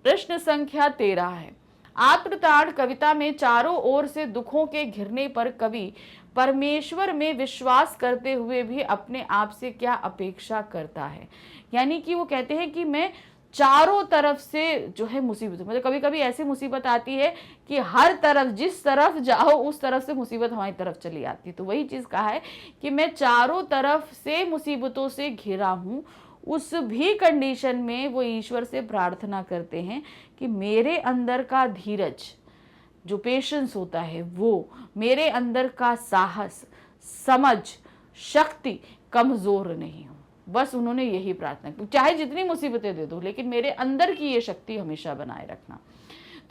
प्रश्न संख्या 13 है, आत्मताड़ कविता में चारों ओर से दुखों के घिरने पर कवि परमेश्वर में विश्वास करते हुए भी अपने आप से क्या अपेक्षा करता है? यानी कि वो कहते हैं कि मैं चारों तरफ से जो है मुसीबत, मतलब कभी कभी ऐसी मुसीबत आती है कि हर तरफ, जिस तरफ जाओ उस तरफ से मुसीबत हमारी तरफ चली आती है। तो वही चीज़ कहा है कि मैं चारों तरफ से मुसीबतों से घिरा हूँ, उस भी कंडीशन में वो ईश्वर से प्रार्थना करते हैं कि मेरे अंदर का धीरज, जो पेशेंस होता है, वो मेरे अंदर का साहस, समझ, शक्ति कमज़ोर नहीं हो। बस उन्होंने यही प्रार्थना की, चाहे जितनी मुसीबतें दे दो, लेकिन मेरे अंदर की ये शक्ति हमेशा बनाए रखना।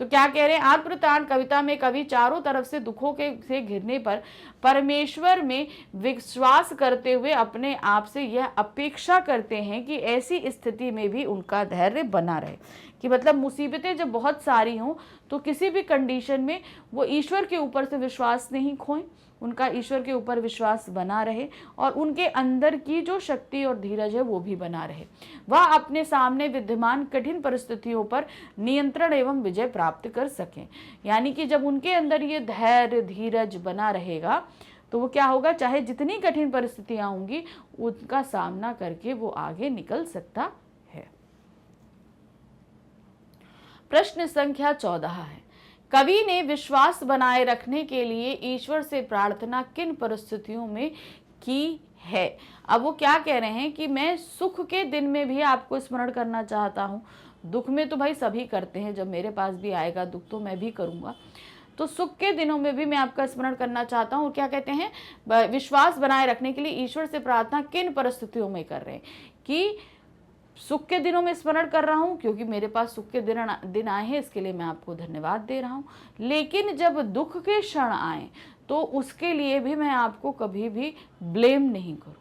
तो क्या कह रहे हैं, आत्मत्राण कविता में कवि चारों तरफ से दुखों के से घिरने पर परमेश्वर में विश्वास करते हुए अपने आप से यह अपेक्षा करते हैं कि ऐसी स्थिति में भी उनका धैर्य बना रहे। कि मतलब मुसीबतें जब बहुत सारी हों तो किसी भी कंडीशन में वो ईश्वर के ऊपर से विश्वास नहीं खोएं, उनका ईश्वर के ऊपर विश्वास बना रहे और उनके अंदर की जो शक्ति और धीरज है वो भी बना रहे। वह अपने सामने विद्यमान कठिन परिस्थितियों पर नियंत्रण एवं विजय प्राप्त कर सकें। यानी कि जब उनके अंदर ये धैर्य धीरज बना रहेगा तो वो क्या होगा, चाहे जितनी कठिन परिस्थितियां होंगी उनका सामना करके वो आगे निकल सकता है। प्रश्न संख्या 14 है, कवि ने विश्वास बनाए रखने के लिए ईश्वर से प्रार्थना किन परिस्थितियों में की है। अब वो क्या कह रहे हैं कि मैं सुख के दिन में भी आपको स्मरण करना चाहता हूँ। दुख में तो भाई सभी करते हैं, जब मेरे पास भी आएगा दुख तो मैं भी करूँगा, तो सुख के दिनों में भी मैं आपका स्मरण करना चाहता हूँ। और क्या कहते हैं, विश्वास बनाए रखने के लिए ईश्वर से प्रार्थना किन परिस्थितियों में कर रहे हैं, कि सुख के दिनों में स्मरण कर रहा हूं क्योंकि मेरे पास सुख के दिन आए हैं, इसके लिए मैं आपको धन्यवाद दे रहा हूं। लेकिन जब दुख के क्षण आए तो उसके लिए भी मैं आपको कभी भी ब्लेम नहीं करूं।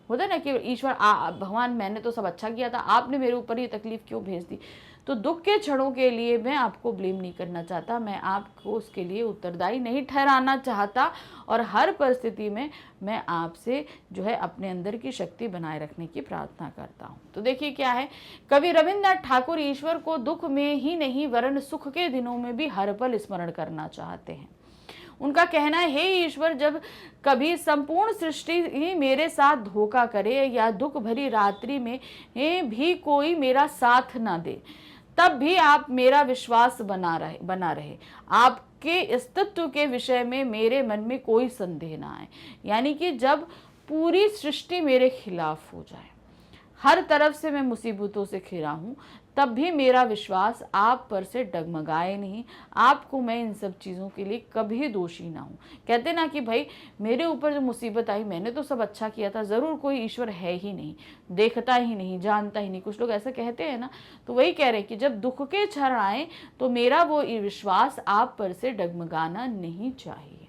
होता है ना कि ईश्वर भगवान मैंने तो सब अच्छा किया था, आपने मेरे ऊपर ये तकलीफ क्यों भेज दी। तो दुख के क्षणों के लिए मैं आपको ब्लेम नहीं करना चाहता, मैं आपको उसके लिए उत्तरदायी नहीं ठहराना चाहता और हर परिस्थिति में मैं आपसे जो है अपने अंदर की शक्ति बनाए रखने की प्रार्थना करता हूँ। तो देखिए क्या है, कवि रविन्द्रनाथ ठाकुर ईश्वर को दुख में ही नहीं वरन सुख के दिनों में भी हर पल स्मरण करना चाहते हैं। उनका कहना है, हे ईश्वर, जब कभी संपूर्ण सृष्टि ही मेरे साथ धोखा करे या दुख भरी रात्रि में भी कोई मेरा साथ ना दे, तब भी आप मेरा विश्वास बना रहे, आपके अस्तित्व के विषय में मेरे मन में कोई संदेह ना आए। यानी कि जब पूरी सृष्टि मेरे खिलाफ हो जाए, हर तरफ से मैं मुसीबतों से घिरा हूँ, तब भी मेरा विश्वास आप पर से डगमगाए नहीं, आपको मैं इन सब चीज़ों के लिए कभी दोषी ना हूँ। कहते ना कि भाई मेरे ऊपर जो मुसीबत आई मैंने तो सब अच्छा किया था, ज़रूर कोई ईश्वर है ही नहीं, देखता ही नहीं, जानता ही नहीं, कुछ लोग ऐसा कहते हैं ना। तो वही कह रहे हैं कि जब दुख के क्षण आए तो मेरा वो विश्वास आप पर से डगमगाना नहीं चाहिए।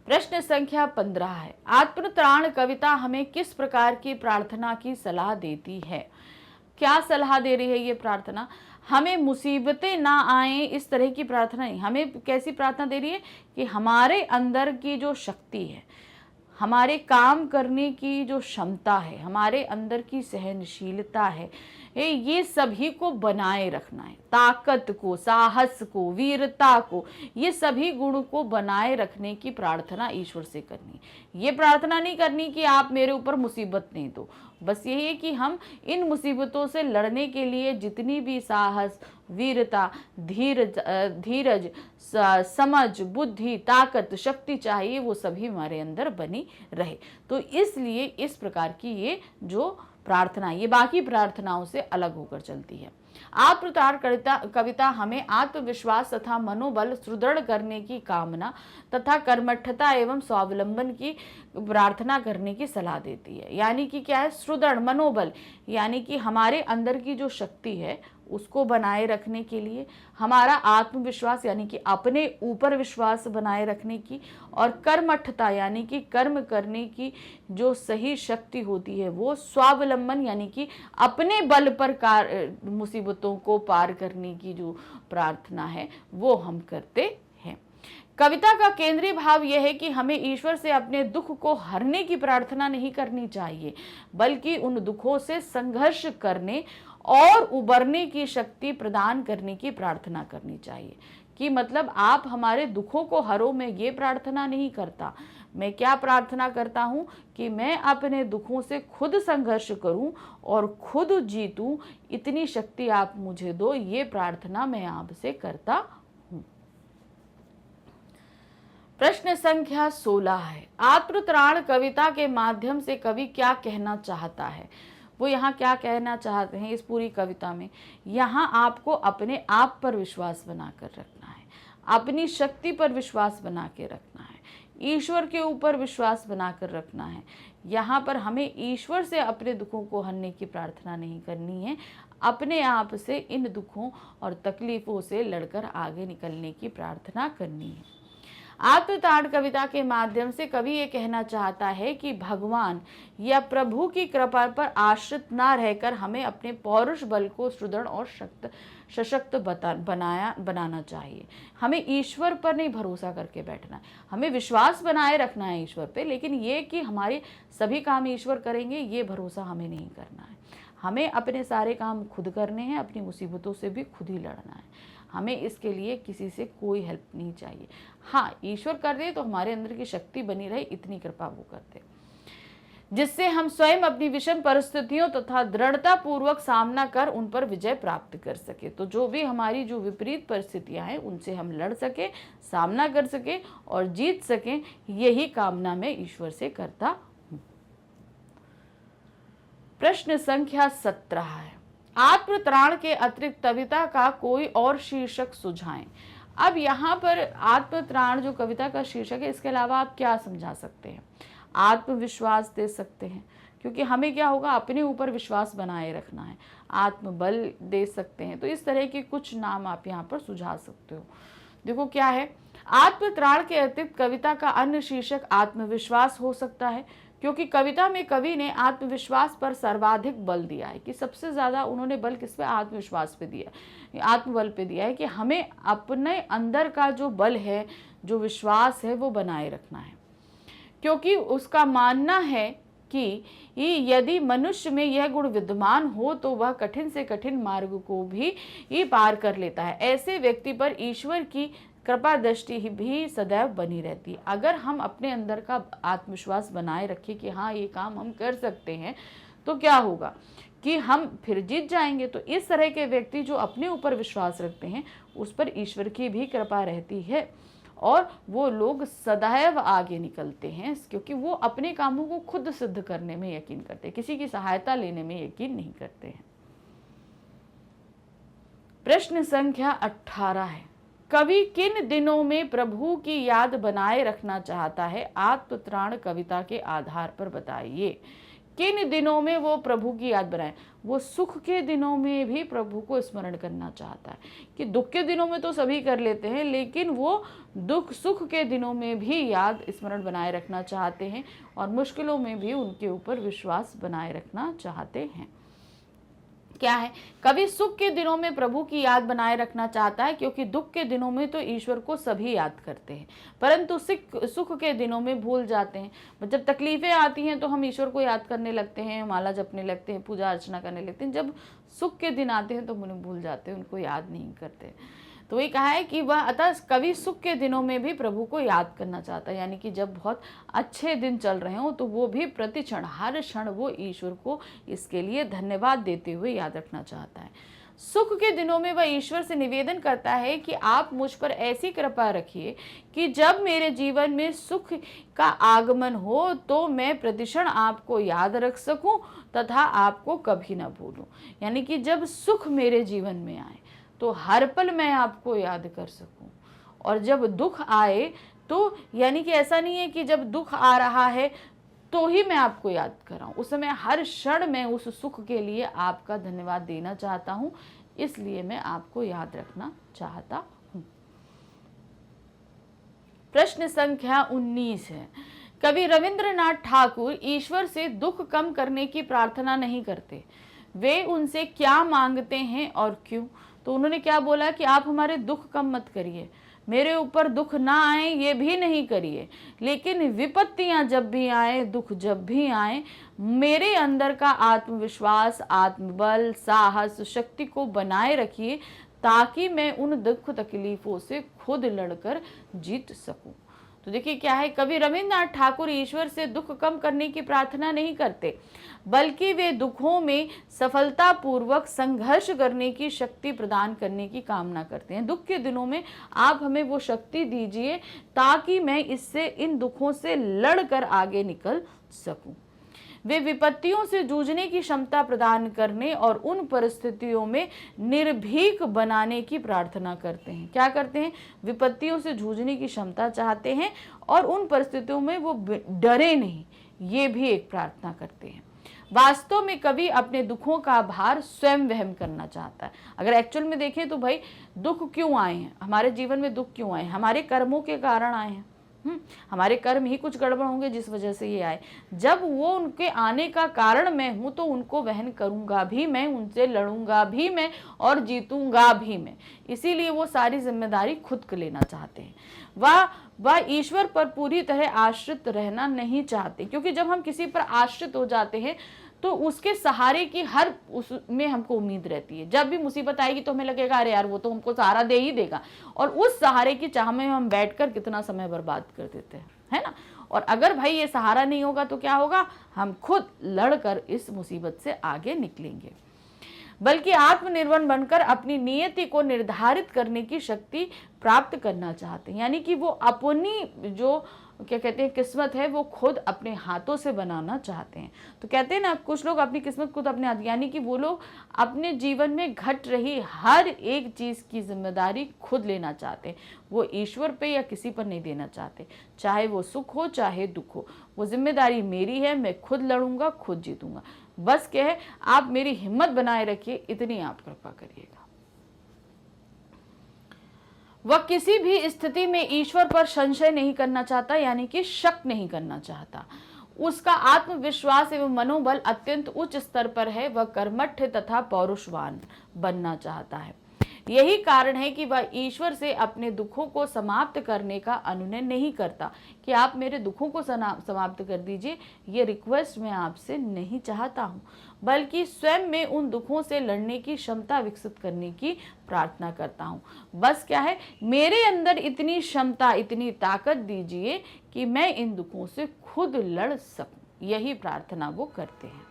प्रश्न संख्या 15 है, आत्मत्राण कविता हमें किस प्रकार की प्रार्थना की सलाह देती है। क्या सलाह दे रही है ये प्रार्थना, हमें मुसीबतें ना आए इस तरह की प्रार्थना नहीं, हमें कैसी प्रार्थना दे रही है कि हमारे अंदर की जो शक्ति है, हमारे काम करने की जो क्षमता है, हमारे अंदर की सहनशीलता है, ये सभी को बनाए रखना है। ताकत को, साहस को, वीरता को, ये सभी गुण को बनाए रखने की प्रार्थना ईश्वर से करनी। ये प्रार्थना नहीं करनी कि आप मेरे ऊपर मुसीबत नहीं दो, बस यही है कि हम इन मुसीबतों से लड़ने के लिए जितनी भी साहस, वीरता, धीरज, समझ, बुद्धि, ताकत, शक्ति चाहिए वो सभी हमारे अंदर बनी रहे। तो इसलिए इस प्रकार की ये जो प्रार्थना, ये बाकी प्रार्थनाओं से अलग होकर चलती है। आत्मत्राण कविता हमें आत्मविश्वास तथा मनोबल सुदृढ़ करने की कामना तथा कर्मठता एवं स्वावलंबन की प्रार्थना करने की सलाह देती है। यानी कि क्या है, सुदृढ़ मनोबल, यानी कि हमारे अंदर की जो शक्ति है उसको बनाए रखने के लिए, हमारा आत्मविश्वास यानी कि अपने ऊपर विश्वास बनाए रखने की, और कर्मठता यानी कि कर्म करने की जो सही शक्ति होती है वो, स्वावलंबन यानी कि अपने बल पर मुसीबतों को पार करने की जो प्रार्थना है वो हम करते हैं। कविता का केंद्रीय भाव यह है कि हमें ईश्वर से अपने दुख को हरने की प्रार्थना नहीं करनी चाहिए, बल्कि उन दुखों से संघर्ष करने और उबरने की शक्ति प्रदान करने की प्रार्थना करनी चाहिए। कि मतलब आप हमारे दुखों को हरो, मैं ये प्रार्थना नहीं करता, मैं क्या प्रार्थना करता हूँ कि मैं अपने दुखों से खुद संघर्ष करूँ और खुद जीतूँ, इतनी शक्ति आप मुझे दो, ये प्रार्थना मैं आपसे करता हूँ। प्रश्न संख्या 16 है, आत्मत्राण कविता के माध्यम से कवि क्या कहना चाहता है। वो यहाँ क्या कहना चाहते हैं इस पूरी कविता में, यहाँ आपको अपने आप पर विश्वास बनाकर रखना है, अपनी शक्ति पर विश्वास बना के रखना है, ईश्वर के ऊपर विश्वास बनाकर रखना है। यहाँ पर हमें ईश्वर से अपने दुखों को हरने की प्रार्थना नहीं करनी है, अपने आप से इन दुखों और तकलीफों से लड़कर आगे निकलने की प्रार्थना करनी है। आत्मताड़ कविता के माध्यम से कवि ये कहना चाहता है कि भगवान या प्रभु की कृपा पर आश्रित ना रहकर हमें अपने पौरुष बल को सुदृढ़ और सशक्त बनाना चाहिए। हमें ईश्वर पर नहीं भरोसा करके बैठना है, हमें विश्वास बनाए रखना है ईश्वर पे, लेकिन ये कि हमारे सभी काम ईश्वर करेंगे ये भरोसा हमें नहीं करना है। हमें अपने सारे काम खुद करने हैं, अपनी मुसीबतों से भी खुद ही लड़ना है। हमें इसके लिए किसी से कोई हेल्प नहीं चाहिए। हाँ, ईश्वर कर दे तो हमारे अंदर की शक्ति बनी रहे, इतनी कृपा वो कर दे जिससे हम स्वयं अपनी विषम परिस्थितियों तथा दृढ़ता पूर्वक सामना कर उन पर विजय प्राप्त कर सके। तो जो भी हमारी जो विपरीत परिस्थितियां हैं उनसे हम लड़ सके, सामना कर सके और जीत सकें, यही कामना मैं ईश्वर से करता हूं। प्रश्न संख्या 17 है, आत्मत्राण के अतिरिक्त कविता का कोई और शीर्षक सुझाएं। अब यहाँ पर आत्मत्राण जो कविता का शीर्षक है, इसके अलावा आप क्या समझा सकते हैं? आत्मविश्वास दे सकते हैं, क्योंकि हमें क्या होगा, अपने ऊपर विश्वास बनाए रखना है। आत्मबल दे सकते हैं। तो इस तरह के कुछ नाम आप यहाँ पर सुझा सकते हो। देखो क्या है, आत्मत्राण के अतिरिक्त कविता का अन्य शीर्षक आत्मविश्वास हो सकता है, क्योंकि कविता में कवि ने आत्मविश्वास पर सर्वाधिक बल दिया है कि सबसे ज्यादा उन्होंने बल किस पे, आत्मविश्वास पे दिया, आत्मबल पे दिया है कि हमें अपने अंदर का जो बल है, जो विश्वास है, वो बनाए रखना है। क्योंकि उसका मानना है कि यदि मनुष्य में यह गुण विद्यमान हो तो वह कठिन से कठिन मार्ग को भी पार कर लेता है। ऐसे व्यक्ति पर ईश्वर की कृपा दृष्टि भी सदैव बनी रहती है। अगर हम अपने अंदर का आत्मविश्वास बनाए रखें कि हाँ ये काम हम कर सकते हैं, तो क्या होगा कि हम फिर जीत जाएंगे। तो इस तरह के व्यक्ति जो अपने ऊपर विश्वास रखते हैं, उस पर ईश्वर की भी कृपा रहती है और वो लोग सदैव आगे निकलते हैं, क्योंकि वो अपने कामों को खुद सिद्ध करने में यकीन करते हैं, किसी की सहायता लेने में यकीन नहीं करते हैं। प्रश्न संख्या 18 है, कवि किन दिनों में प्रभु की याद बनाए रखना चाहता है? आत्मत्राण कविता के आधार पर बताइए। किन दिनों में वो प्रभु की याद बनाए? वो सुख के दिनों में भी प्रभु को स्मरण करना चाहता है। कि दुख के दिनों में तो सभी कर लेते हैं, लेकिन वो दुख सुख के दिनों में भी याद स्मरण बनाए रखना चाहते हैं और मुश्किलों में भी उनके ऊपर विश्वास बनाए रखना चाहते हैं। क्या है, कवि सुख के दिनों में प्रभु की याद बनाए रखना चाहता है, क्योंकि दुख के दिनों में तो ईश्वर को सभी याद करते हैं, परंतु सुख के दिनों में भूल जाते हैं। जब तकलीफें आती हैं तो हम ईश्वर को याद करने लगते हैं, माला जपने लगते हैं, पूजा अर्चना करने लगते हैं। जब सुख के दिन आते हैं तो उन्हें भूल जाते हैं, उनको याद नहीं करते। तो ये कहा है कि वह अतः कवि सुख के दिनों में भी प्रभु को याद करना चाहता है, यानी कि जब बहुत अच्छे दिन चल रहे हो तो वो भी प्रति क्षण, हर क्षण वो ईश्वर को इसके लिए धन्यवाद देते हुए याद रखना चाहता है। सुख के दिनों में वह ईश्वर से निवेदन करता है कि आप मुझ पर ऐसी कृपा रखिए कि जब मेरे जीवन में सुख का आगमन हो तो मैं प्रतिक्षण आपको याद रख सकूं तथा आपको कभी ना भूलूं। यानी कि जब सुख मेरे जीवन में आए तो हर पल मैं आपको याद कर सकूं, और जब दुख आए तो यानी कि ऐसा नहीं है कि जब दुख आ रहा है तो ही मैं आपको याद कर रहा हूं, उस समय हर क्षण मैं उस सुख के लिए आपका धन्यवाद देना चाहता हूं, इसलिए मैं आपको याद रखना चाहता हूं। प्रश्न संख्या 19 है, कवि रविंद्रनाथ ठाकुर ईश्वर से दुख कम करने की प्रार्थना नहीं करते, वे उनसे क्या मांगते हैं और क्यों? तो उन्होंने क्या बोला कि आप हमारे दुख कम मत करिए, मेरे ऊपर दुख ना आए ये भी नहीं करिए, लेकिन विपत्तियां जब भी आए, दुख जब भी आए, मेरे अंदर का आत्मविश्वास, आत्मबल, साहस, शक्ति को बनाए रखिए ताकि मैं उन दुख तकलीफों से खुद लड़कर जीत सकूं। तो देखिए क्या है, कवि रविंद्रनाथ ठाकुर ईश्वर से दुख कम करने की प्रार्थना नहीं करते, बल्कि वे दुखों में सफलतापूर्वक संघर्ष करने की शक्ति प्रदान करने की कामना करते हैं। दुख के दिनों में आप हमें वो शक्ति दीजिए ताकि मैं इन दुखों से लड़कर आगे निकल सकूं। वे विपत्तियों से जूझने की क्षमता प्रदान करने और उन परिस्थितियों में निर्भीक बनाने की प्रार्थना करते हैं। क्या करते हैं? विपत्तियों से जूझने की क्षमता चाहते हैं और उन परिस्थितियों में वो डरे नहीं, ये भी एक प्रार्थना करते हैं। वास्तव में कवि अपने दुखों का भार स्वयं वहन करना चाहता है। अगर एक्चुअल में देखें तो भाई दुख क्यों आए हैं, हमारे जीवन में दुख क्यों आए हैं, हमारे कर्मों के कारण आए हैं। हमारे कर्म ही कुछ गड़बड़ होंगे जिस वजह से ये आए। जब वो उनके आने का कारण मैं हूं तो उनको वहन करूंगा भी मैं, उनसे लड़ूंगा भी मैं और जीतूंगा भी मैं। इसीलिए वो सारी जिम्मेदारी खुद को लेना चाहते हैं। वह ईश्वर पर पूरी तरह आश्रित रहना नहीं चाहते, क्योंकि जब हम किसी पर आश्रित हो जाते हैं तो उसके सहारे की हर उसमें हमको उम्मीद रहती है। जब भी मुसीबत आएगी तो हमें लगेगा अरे यार वो तो हमको सहारा दे ही देगा, और उस सहारे की चाह में हम बैठकर कितना समय बर्बाद कर देते हैं, है ना। और अगर भाई ये सहारा नहीं होगा तो क्या होगा, हम खुद लड़कर इस मुसीबत से आगे निकलेंगे। बल्कि आत्मनिर्भर बनकर अपनी नियति को निर्धारित करने की शक्ति प्राप्त करना चाहते हैं। यानी कि वो अपनी जो क्या कहते हैं किस्मत है वो खुद अपने हाथों से बनाना चाहते हैं। तो कहते हैं ना कुछ लोग अपनी किस्मत खुद अपने हाथ, यानी कि वो लोग अपने जीवन में घट रही हर एक चीज़ की जिम्मेदारी खुद लेना चाहते हैं। वो ईश्वर पे या किसी पर नहीं देना चाहते, चाहे वो सुख हो चाहे दुख हो, वो जिम्मेदारी मेरी है, मैं खुद लड़ूंगा खुद जीतूंगा। बस क्या है, आप मेरी हिम्मत बनाए रखिए, इतनी आप कृपा करिएगा। वह किसी भी स्थिति में ईश्वर पर संशय नहीं करना चाहता, यानी कि शक नहीं करना चाहता। उसका आत्मविश्वास एवं मनोबल अत्यंत उच्च स्तर पर है। वह कर्मठ तथा पौरुषवान बनना चाहता है। यही कारण है कि वह ईश्वर से अपने दुखों को समाप्त करने का अनुनय नहीं करता कि आप मेरे दुखों को समाप्त कर दीजिए। ये रिक्वेस्ट मैं आपसे नहीं चाहता हूँ, बल्कि स्वयं में उन दुखों से लड़ने की क्षमता विकसित करने की प्रार्थना करता हूँ। बस क्या है, मेरे अंदर इतनी क्षमता इतनी ताकत दीजिए कि मैं इन दुखों से खुद लड़ सकूं। यही प्रार्थना वो करते हैं।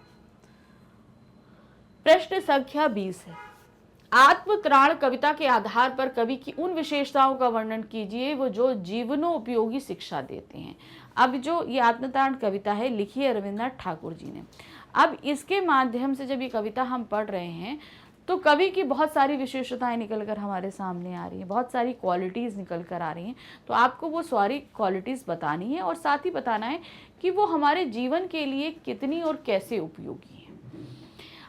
प्रश्न संख्या 20 है, आत्मत्राण कविता के आधार पर कवि की उन विशेषताओं का वर्णन कीजिए वो जो जीवनोपयोगी शिक्षा देते हैं। अब जो ये आत्मत्राण कविता है लिखी है रविन्द्रनाथ ठाकुर जी ने। अब इसके माध्यम से जब ये कविता हम पढ़ रहे हैं तो कवि की बहुत सारी विशेषताएं निकल कर हमारे सामने आ रही हैं, बहुत सारी क्वालिटीज़ निकल कर आ रही हैं। तो आपको वो सारी क्वालिटीज़ बतानी है और साथ ही बताना है कि वो हमारे जीवन के लिए कितनी और कैसे उपयोगी है।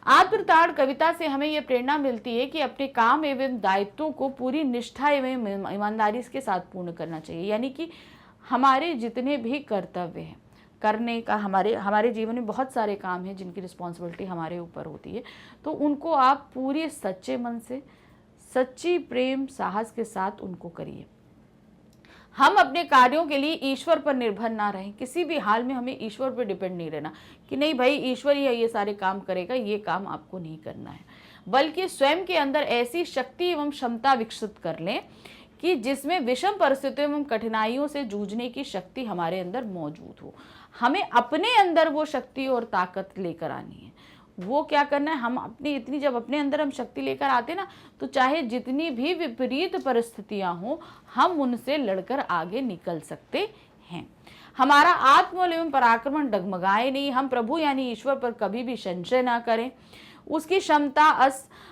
आत्मत्राण कविता से हमें यह प्रेरणा मिलती है कि अपने काम एवं दायित्वों को पूरी निष्ठा एवं ईमानदारी के साथ पूर्ण करना चाहिए। यानी कि हमारे जितने भी कर्तव्य हैं करने का, हमारे जीवन में बहुत सारे काम हैं जिनकी रिस्पॉन्सिबिलिटी हमारे ऊपर होती है, तो उनको आप पूरे सच्चे मन से, सच्ची प्रेम साहस के साथ उनको करिए। हम अपने कार्यों के लिए ईश्वर पर निर्भर ना रहें। किसी भी हाल में हमें ईश्वर पर डिपेंड नहीं रहना कि नहीं भाई ईश्वर ही ये सारे काम करेगा, ये काम आपको नहीं करना है। बल्कि स्वयं के अंदर ऐसी शक्ति एवं क्षमता विकसित कर लें कि जिसमें विषम परिस्थितियों एवं कठिनाइयों से जूझने की शक्ति हमारे अंदर मौजूद हो। हमें अपने अंदर वो शक्ति और ताकत लेकर आनी है। वो क्या करना है, हम अपनी इतनी जब अपने अंदर हम शक्ति लेकर आते ना, तो चाहे जितनी भी विपरीत परिस्थितियां हो हम उनसे लड़कर आगे निकल सकते हैं। हमारा आत्मबल एवं पराक्रमण डगमगाए नहीं। हम प्रभु यानी ईश्वर पर कभी भी संशय ना करें। उसकी क्षमता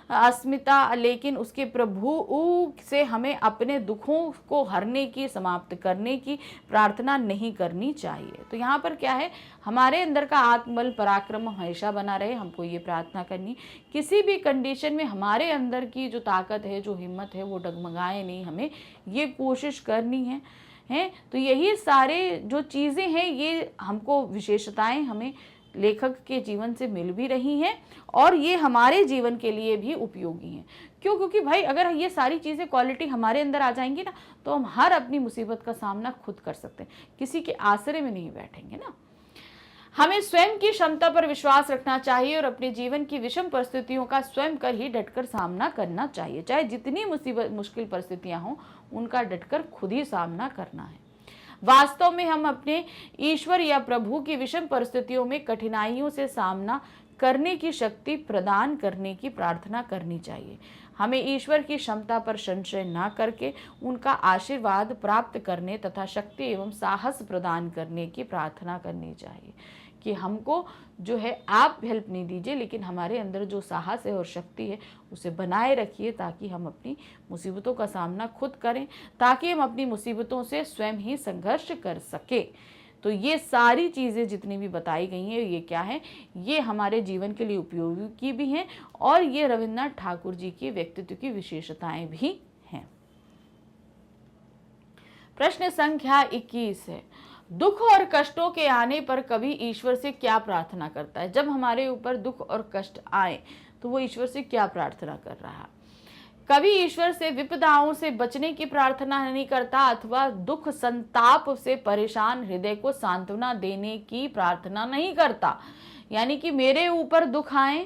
अस्मिता, लेकिन उसके प्रभु से हमें अपने दुखों को हरने की, समाप्त करने की प्रार्थना नहीं करनी चाहिए। तो यहाँ पर क्या है, हमारे अंदर का आत्मबल पराक्रम हमेशा बना रहे, हमको ये प्रार्थना करनी। किसी भी कंडीशन में हमारे अंदर की जो ताकत है, जो हिम्मत है, वो डगमगाए नहीं, हमें ये कोशिश करनी है। तो यही सारे जो चीज़ें हैं, ये हमको विशेषताएं हमें लेखक के जीवन से मिल भी रही हैं और ये हमारे जीवन के लिए भी उपयोगी हैं। क्यों? क्योंकि भाई अगर ये सारी चीज़ें क्वालिटी हमारे अंदर आ जाएंगी ना, तो हम हर अपनी मुसीबत का सामना खुद कर सकते हैं, किसी के आसरे में नहीं बैठेंगे ना। हमें स्वयं की क्षमता पर विश्वास रखना चाहिए और अपने जीवन की विषम परिस्थितियों का स्वयं कर ही डटकर सामना करना चाहिए। चाहे जितनी मुश्किल परिस्थितियां हों, उनका डटकर खुद ही सामना करना है। वास्तव में हम अपने ईश्वर या प्रभु की विषम परिस्थितियों में कठिनाइयों से सामना करने की शक्ति प्रदान करने की प्रार्थना करनी चाहिए। हमें ईश्वर की क्षमता पर संशय ना करके उनका आशीर्वाद प्राप्त करने तथा शक्ति एवं साहस प्रदान करने की प्रार्थना करनी चाहिए कि हमको जो है आप हेल्प नहीं दीजिए, लेकिन हमारे अंदर जो साहस है और शक्ति है उसे बनाए रखिए, ताकि हम अपनी मुसीबतों का सामना खुद करें, ताकि हम अपनी मुसीबतों से स्वयं ही संघर्ष कर सके। तो ये सारी चीज़ें जितनी भी बताई गई हैं ये क्या है, ये हमारे जीवन के लिए उपयोगी भी हैं और ये रविन्द्रनाथ ठाकुर जी की व्यक्तित्व की विशेषताएं भी हैं। प्रश्न संख्या 21 है, दुख और कष्टों के आने पर कवि ईश्वर से क्या प्रार्थना करता है। जब हमारे ऊपर दुख और कष्ट आए तो वो ईश्वर से क्या प्रार्थना कर रहा है। कवि ईश्वर से विपदाओं से बचने की प्रार्थना नहीं करता अथवा दुख संताप से परेशान हृदय को सांत्वना देने की प्रार्थना नहीं करता, यानी कि मेरे ऊपर दुख आए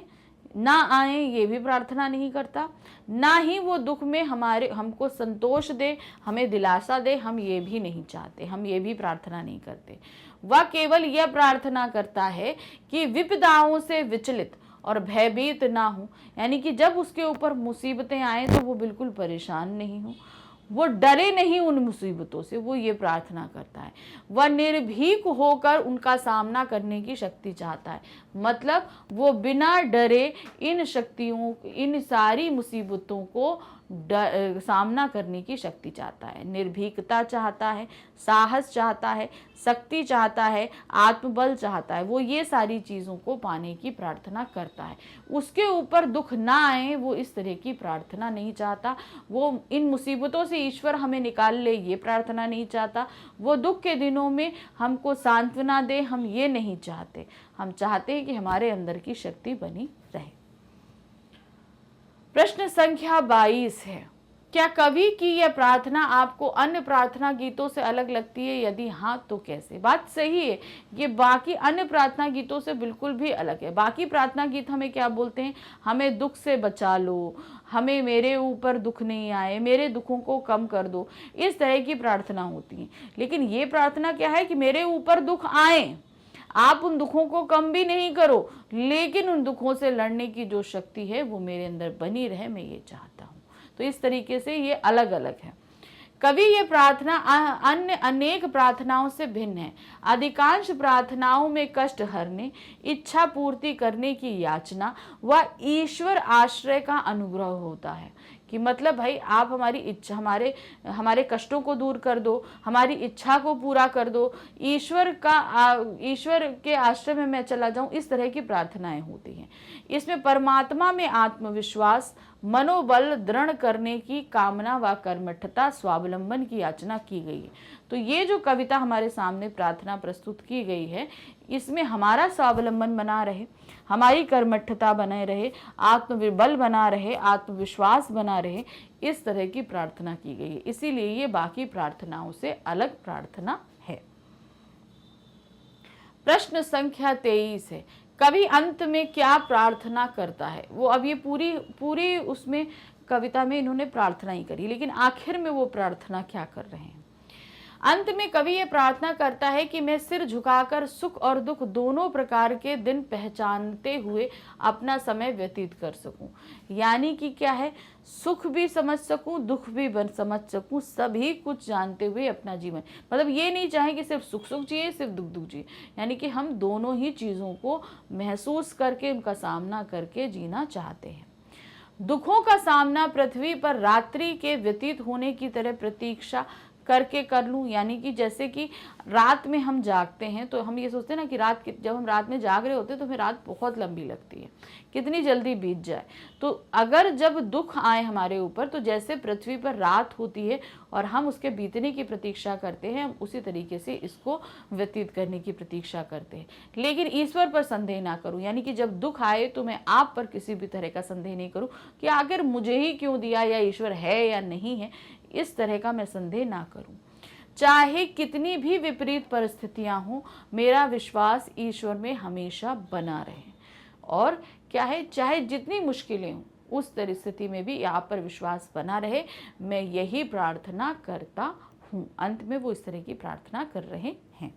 ना आए ये भी प्रार्थना नहीं करता, ना ही वो दुख में हमको संतोष दे, हमें दिलासा दे, हम ये भी नहीं चाहते, हम ये भी प्रार्थना नहीं करते। वह केवल यह प्रार्थना करता है कि विपदाओं से विचलित और भयभीत ना हो, यानी कि जब उसके ऊपर मुसीबतें आए तो वो बिल्कुल परेशान नहीं हो, वो डरे नहीं उन मुसीबतों से, वो ये प्रार्थना करता है। वह निर्भीक होकर उनका सामना करने की शक्ति चाहता है, मतलब वो बिना डरे इन शक्तियों, इन सारी मुसीबतों को सामना करने की शक्ति चाहता है, निर्भीकता चाहता है, साहस चाहता है, शक्ति चाहता है, आत्मबल चाहता है, वो ये सारी चीज़ों को पाने की प्रार्थना करता है। उसके ऊपर दुख ना आए वो इस तरह की प्रार्थना नहीं चाहता, वो इन मुसीबतों से ईश्वर हमें निकाल ले ये प्रार्थना नहीं चाहता, वो दुख के दिनों में हमको सांत्वना दे, हम ये नहीं चाहते। हम चाहते हैं कि हमारे अंदर की शक्ति बनी रहे। प्रश्न संख्या 22 है, क्या कवि की यह प्रार्थना आपको अन्य प्रार्थना गीतों से अलग लगती है, यदि हाँ तो कैसे। बात सही है, ये बाकी अन्य प्रार्थना गीतों से बिल्कुल भी अलग है। बाकी प्रार्थना गीत हमें क्या बोलते हैं, हमें दुख से बचा लो, हमें मेरे ऊपर दुख नहीं आए, मेरे दुखों को कम कर दो, इस तरह की प्रार्थना होती है। लेकिन ये प्रार्थना क्या है कि मेरे ऊपर दुख आए, आप उन दुखों को कम भी नहीं करो, लेकिन उन दुखों से लड़ने की जो शक्ति है वो मेरे अंदर बनी रहे, मैं ये चाहता हूँ। तो इस तरीके से ये अलग अलग है। कवि ये प्रार्थना अन्य अनेक प्रार्थनाओं से भिन्न है। अधिकांश प्रार्थनाओं में कष्ट हरने, इच्छा पूर्ति करने की याचना व ईश्वर आश्रय का अनुग्रह होता है, कि मतलब भाई आप हमारी इच्छा, हमारे कष्टों को दूर कर दो, हमारी इच्छा को पूरा कर दो, ईश्वर के आश्रय में मैं चला जाऊं, इस तरह की प्रार्थनाएं होती हैं। इसमें परमात्मा में आत्मविश्वास, मनोबल दृढ़ करने की कामना व कर्मठता, स्वावलंबन की याचना की गई है। तो ये जो कविता हमारे सामने प्रार्थना प्रस्तुत की गई है, इसमें हमारा स्वावलंबन बना रहे, हमारी कर्मठता बने रहे, आत्मबल बना रहे, आत्मविश्वास बना रहे, इस तरह की प्रार्थना की गई है। इसीलिए ये बाकी प्रार्थनाओं से अलग प्रार्थना है। प्रश्न संख्या 23 है, कवि अंत में क्या प्रार्थना करता है। वो अब ये पूरी उसमें कविता में इन्होंने प्रार्थना ही करी, लेकिन आखिर में वो प्रार्थना क्या कर रहे हैं। अंत में कवि ये प्रार्थना करता है कि मैं सिर झुकाकर सुख और दुख दोनों प्रकार के दिन पहचानते हुए अपना समय व्यतीत कर सकूं। यानी कि क्या है, सुख भी समझ सकूं, दुख भी समझ सकूं, सभी कुछ जानते हुए अपना जीवन, मतलब ये नहीं चाहे कि सिर्फ सुख जिए, सिर्फ दुख जिए, यानी कि हम दोनों ही चीज़ों को महसूस करके, उनका सामना करके जीना चाहते हैं। दुखों का सामना पृथ्वी पर रात्रि के व्यतीत होने की तरह प्रतीक्षा करके कर लूँ, यानी कि जैसे कि रात में हम जागते हैं तो हम ये सोचते हैं ना कि जब हम रात में जाग रहे होते हैं तो हमें रात बहुत लंबी लगती है, कितनी जल्दी बीत जाए। तो अगर जब दुख आए हमारे ऊपर, तो जैसे पृथ्वी पर रात होती है और हम उसके बीतने की प्रतीक्षा करते हैं, हम उसी तरीके से इसको व्यतीत करने की प्रतीक्षा करते हैं। लेकिन ईश्वर पर संदेह ना करूं, यानी कि जब दुख आए तो मैं आप पर किसी भी तरह का संदेह नहीं करूं कि आखिर मुझे ही क्यों दिया, या ईश्वर है या नहीं है, इस तरह का मैं संदेह ना करूं। चाहे कितनी भी विपरीत परिस्थितियां हों, मेरा विश्वास ईश्वर में हमेशा बना रहे। और क्या है, चाहे जितनी मुश्किलें हों, उस परिस्थिति में भी आप पर विश्वास बना रहे, मैं यही प्रार्थना करता हूँ। अंत में वो इस तरह की प्रार्थना कर रहे हैं।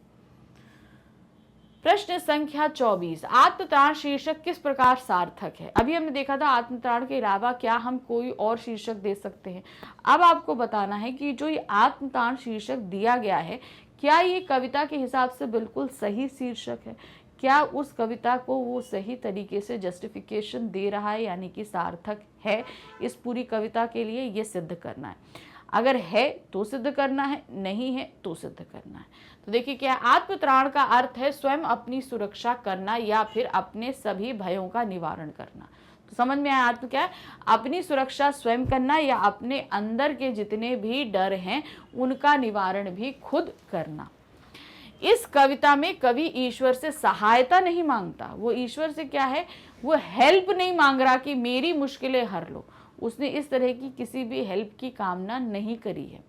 प्रश्न संख्या 24, आत्मत्राण शीर्षक किस प्रकार सार्थक है। अभी हमने देखा था आत्मत्राण के अलावा क्या हम कोई और शीर्षक दे सकते हैं। अब आपको बताना है कि जो ये आत्मत्राण शीर्षक दिया गया है, क्या ये कविता के हिसाब से बिल्कुल सही शीर्षक है, क्या उस कविता को वो सही तरीके से जस्टिफिकेशन दे रहा है, यानी कि सार्थक है इस पूरी कविता के लिए, ये सिद्ध करना है। अगर है तो सिद्ध करना है, नहीं है तो सिद्ध करना है। तो देखिए क्या है, आत्मत्राण का अर्थ है स्वयं अपनी सुरक्षा करना या फिर अपने सभी भयों का निवारण करना। तो समझ में आया आत्म क्या है, अपनी सुरक्षा स्वयं करना या अपने अंदर के जितने भी डर हैं उनका निवारण भी खुद करना। इस कविता में कवि ईश्वर से सहायता नहीं मांगता, वो ईश्वर से क्या है, वो हेल्प नहीं मांग रहा कि मेरी मुश्किलें हर लो। उसने इस तरह की किसी भी हेल्प की कामना नहीं करी है।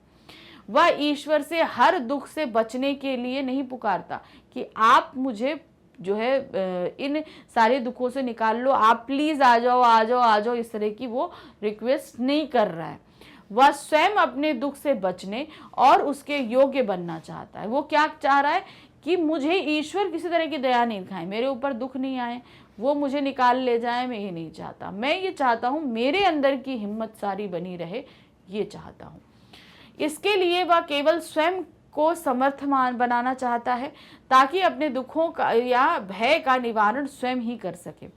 वह ईश्वर से हर दुख से बचने के लिए नहीं पुकारता कि आप मुझे जो है इन सारे दुखों से निकाल लो, आप प्लीज आ जाओ आ जाओ आ जाओ, इस तरह की वो रिक्वेस्ट नहीं कर रहा है। वह स्वयं अपने दुख से बचने और उसके योग्य बनना चाहता है। वो क्या चाह रहा है कि मुझे ईश्वर किसी तरह की दया नहीं दिखाए, मेरे ऊपर दुख नहीं आए, वो मुझे निकाल ले जाए, मैं ये नहीं चाहता। मैं ये चाहता हूँ मेरे अंदर की हिम्मत सारी बनी रहे, ये चाहता हूँ। इसके लिए वह केवल स्वयं को समर्थमान बनाना चाहता है ताकि अपने दुखों का या भय का निवारण स्वयं ही कर सके।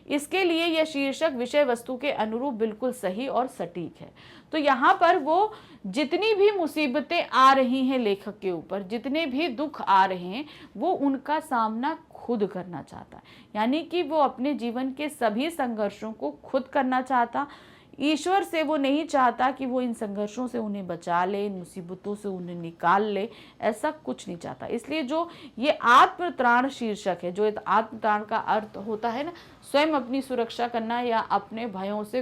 इसके लिए यह शीर्षक विषय वस्तु के अनुरूप बिल्कुल सही और सटीक है। तो यहाँ पर वो जितनी भी मुसीबतें आ रही हैं लेखक के ऊपर, जितने भी दुख आ रहे हैं, वो उनका सामना खुद करना चाहता है। यानी कि वो अपने जीवन के सभी संघर्षों को खुद करना चाहता, ईश्वर से वो नहीं चाहता कि वो इन संघर्षों से उन्हें बचा ले, इन मुसीबतों से उन्हें निकाल ले, ऐसा कुछ नहीं चाहता। इसलिए जो ये आत्मत्राण शीर्षक है, जो आत्मत्राण का अर्थ होता है ना, स्वयं अपनी सुरक्षा करना या अपने भयों से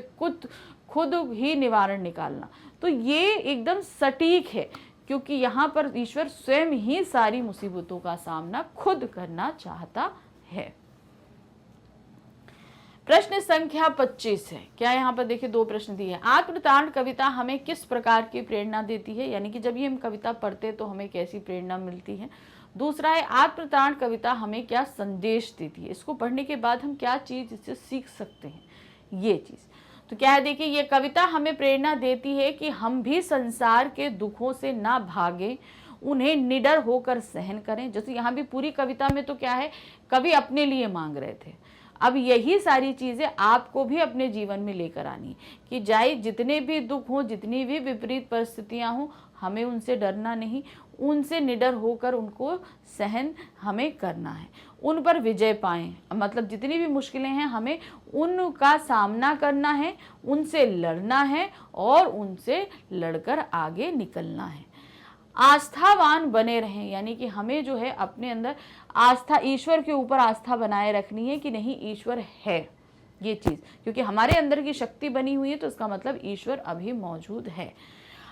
खुद ही निवारण निकालना, तो ये एकदम सटीक है क्योंकि यहाँ पर ईश्वर स्वयं ही सारी मुसीबतों का सामना खुद करना चाहता है। प्रश्न संख्या 25 है। क्या यहाँ पर देखिए 2 प्रश्न दिए हैं। आत्मत्राण कविता हमें किस प्रकार की प्रेरणा देती है, यानी कि जब ये हम कविता पढ़ते तो हमें कैसी प्रेरणा मिलती है। दूसरा है आत्मत्राण कविता हमें क्या संदेश देती है, इसको पढ़ने के बाद हम क्या चीज इससे सीख सकते हैं, ये चीज। तो क्या है देखिए, ये कविता हमें प्रेरणा देती है कि हम भी संसार के दुखों से ना भागें, उन्हें निडर होकर सहन करें। जैसे यहाँ भी पूरी कविता में तो क्या है, कवि अपने लिए मांग रहे थे, अब यही सारी चीज़ें आपको भी अपने जीवन में लेकर आनी है कि चाहे जितने भी दुख हों, जितनी भी विपरीत परिस्थितियां हों, हमें उनसे डरना नहीं, उनसे निडर होकर उनको सहन हमें करना है, उन पर विजय पाएं। मतलब जितनी भी मुश्किलें हैं हमें उनका सामना करना है, उनसे लड़ना है और उनसे लड़कर आगे निकलना है। आस्थावान बने रहें, यानी कि हमें जो है अपने अंदर आस्था, ईश्वर के ऊपर आस्था बनाए रखनी है कि नहीं ईश्वर है, ये चीज़, क्योंकि हमारे अंदर की शक्ति बनी हुई है तो इसका मतलब ईश्वर अभी मौजूद है।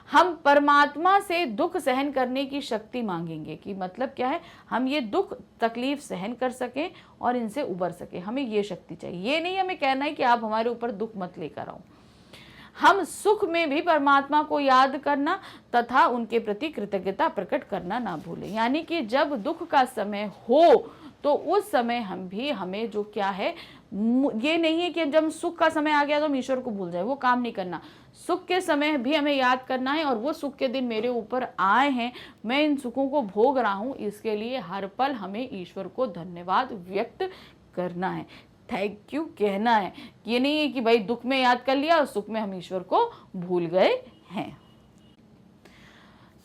हम परमात्मा से दुख सहन करने की शक्ति मांगेंगे कि मतलब क्या है, हम ये दुख तकलीफ सहन कर सकें और इनसे उबर सकें, हमें ये शक्ति चाहिए। ये नहीं हमें कहना है कि आप हमारे ऊपर दुख मत लेकर आओ। हम सुख में भी परमात्मा को याद करना तथा उनके प्रति कृतज्ञता प्रकट करना ना भूलें। यानी कि जब दुख का समय हो तो उस समय हमें जो क्या है, ये नहीं है कि जब सुख का समय आ गया तो हम ईश्वर को भूल जाए, वो काम नहीं करना। सुख के समय भी हमें याद करना है और वो सुख के दिन मेरे ऊपर आए हैं, मैं इन सुखों को भोग रहा हूँ, इसके लिए हर पल हमें ईश्वर को धन्यवाद व्यक्त करना है, थैंक यू कहना है। ये नहीं है कि भाई दुख में याद कर लिया और सुख में हम ईश्वर को भूल गए हैं।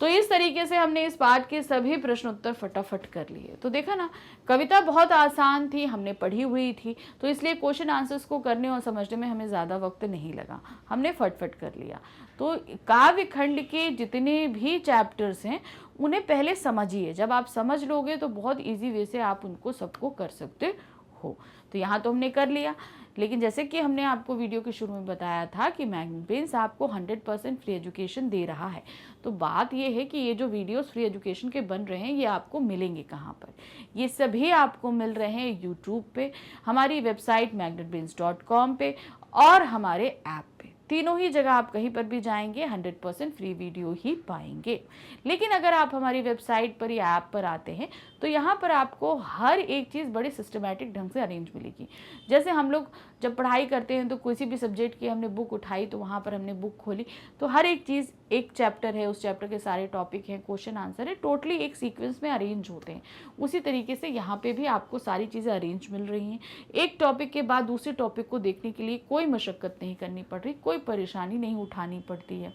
तो इस तरीके से हमने इस पाठ के सभी प्रश्न उत्तर फटाफट कर लिए। तो देखा ना, कविता बहुत आसान थी, हमने पढ़ी हुई थी, तो इसलिए क्वेश्चन आंसर्स को करने और समझने में हमें ज़्यादा वक्त नहीं लगा, हमने फटफट कर लिया। तो काव्य खंड के जितने भी चैप्टर्स हैं उन्हें पहले समझिए, जब आप समझ लोगे तो बहुत ईजी वे से आप उनको सबको कर सकते हो। तो यहाँ तो हमने कर लिया, लेकिन जैसे कि हमने आपको वीडियो के शुरू में बताया था कि मैग्नेट ब्रेन्स आपको 100% फ्री एजुकेशन दे रहा है। तो बात ये है कि ये जो वीडियोस फ्री एजुकेशन के बन रहे हैं ये आपको मिलेंगे कहाँ पर, ये सभी आपको मिल रहे हैं यूट्यूब पे, हमारी वेबसाइट magnetbrains.com पे और हमारे ऐप पे। तीनों ही जगह आप कहीं पर भी जाएंगे 100% फ्री वीडियो ही पाएंगे। लेकिन अगर आप हमारी वेबसाइट पर या ऐप पर आते हैं तो यहाँ पर आपको हर एक चीज़ बड़ी सिस्टमैटिक ढंग से अरेंज मिलेगी। जैसे हम लोग जब पढ़ाई करते हैं तो किसी भी सब्जेक्ट की हमने बुक उठाई तो वहाँ पर हमने बुक खोली तो हर एक चीज़, एक चैप्टर है, उस चैप्टर के सारे टॉपिक हैं, क्वेश्चन आंसर है, टोटली एक सीक्वेंस में अरेंज होते हैं। उसी तरीके से यहाँ पे भी आपको सारी चीज़ें अरेंज मिल रही हैं। एक टॉपिक के बाद दूसरे टॉपिक को देखने के लिए कोई मशक्क़त नहीं करनी पड़ रही, कोई परेशानी नहीं उठानी पड़ती है।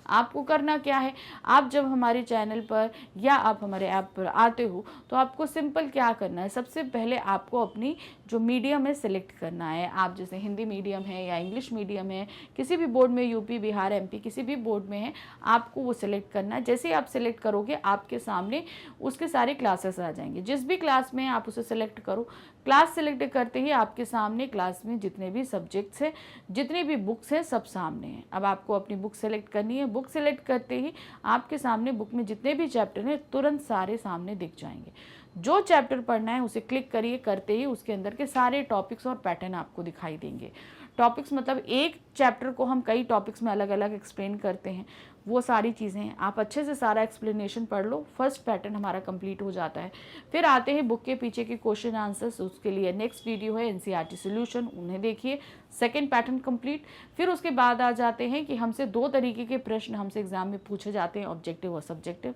आपको करना क्या है, आप जब हमारे चैनल पर या आप हमारे ऐप पर आते हो तो आपको सिंपल क्या करना है, सबसे पहले आपको अपनी जो मीडियम है सिलेक्ट करना है। आप जैसे हिंदी मीडियम है या इंग्लिश मीडियम है, किसी भी बोर्ड में, यूपी, बिहार, एमपी, किसी भी बोर्ड में है, आपको वो सिलेक्ट करना है। जैसे ही आप सिलेक्ट करोगे आपके सामने उसके सारे क्लासेस आ जाएंगे। जिस भी क्लास में आप उसे सिलेक्ट करो, क्लास सेलेक्ट करते ही आपके सामने क्लास में जितने भी सब्जेक्ट्स हैं, जितनी भी बुक्स हैं, सब सामने हैं। अब आपको अपनी बुक सेलेक्ट करनी है। बुक सेलेक्ट करते ही आपके सामने बुक में जितने भी चैप्टर हैं तुरंत सारे सामने दिख जाएंगे। जो चैप्टर पढ़ना है उसे क्लिक करिए, करते ही उसके अंदर के सारे टॉपिक्स और पैटर्न आपको दिखाई देंगे। टॉपिक्स मतलब एक चैप्टर को हम कई टॉपिक्स में अलग अलग एक्सप्लेन करते हैं, वो सारी चीज़ें हैं। आप अच्छे से सारा एक्सप्लेनेशन पढ़ लो, फर्स्ट पैटर्न हमारा कंप्लीट हो जाता है। फिर आते हैं बुक के पीछे के क्वेश्चन आंसर्स, उसके लिए नेक्स्ट वीडियो है एनसीईआरटी सॉल्यूशन, उन्हें देखिए, सेकंड पैटर्न कंप्लीट। फिर उसके बाद आ जाते हैं कि हमसे 2 तरीके के प्रश्न हमसे एग्जाम में पूछे जाते हैं, ऑब्जेक्टिव और सब्जेक्टिव।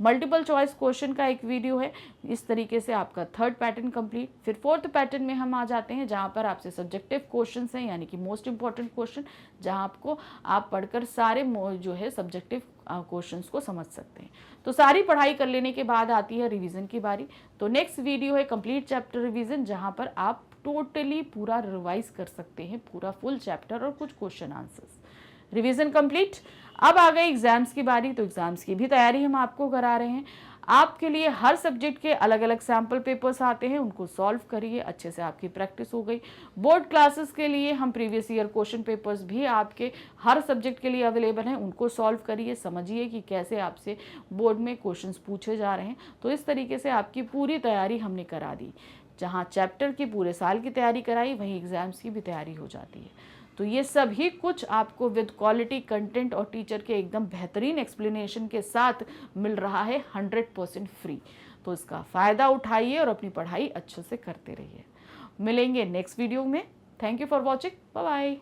मल्टीपल चॉइस क्वेश्चन का एक वीडियो है। इस तरीके से आपका थर्ड पैटर्न कंप्लीट। फिर फोर्थ पैटर्न में हम आ जाते हैं जहाँ पर आपसे सब्जेक्टिव क्वेश्चन हैं, यानी कि मोस्ट इंपॉर्टेंट क्वेश्चन, जहाँ आपको आप पढ़कर सारे जो है सब्जेक्टिव क्वेश्चंस को समझ सकते हैं। तो सारी पढ़ाई कर लेने के बाद आती है रिवीजन की बारी। तो नेक्स्ट वीडियो है कंप्लीट चैप्टर रिवीजन, जहाँ पर आप टोटली पूरा रिवाइज कर सकते हैं, पूरा फुल चैप्टर और कुछ क्वेश्चन आंसर्स। Revision complete. अब आ गई एग्जाम्स की बारी, तो एग्जाम्स की भी तैयारी हम आपको करा रहे हैं। आपके लिए हर सब्जेक्ट के अलग अलग सैम्पल पेपर्स आते हैं, उनको सॉल्व करिए, अच्छे से आपकी प्रैक्टिस हो गई। बोर्ड क्लासेस के लिए हम प्रीवियस ईयर क्वेश्चन पेपर्स भी आपके हर सब्जेक्ट के लिए अवेलेबल हैं, उनको सॉल्व करिए, समझिए कि कैसे आपसे बोर्ड में क्वेश्चंस पूछे जा रहे हैं। तो इस तरीके से आपकी पूरी तैयारी हमने करा दी। जहाँ चैप्टर की पूरे साल की तैयारी कराई, वहीं एग्जाम्स की भी तैयारी हो जाती है। तो ये सभी कुछ आपको विद क्वालिटी कंटेंट और टीचर के एकदम बेहतरीन एक्सप्लेनेशन के साथ मिल रहा है 100% फ्री। तो इसका फ़ायदा उठाइए और अपनी पढ़ाई अच्छे से करते रहिए। मिलेंगे नेक्स्ट वीडियो में। Thank you for watching. Bye bye.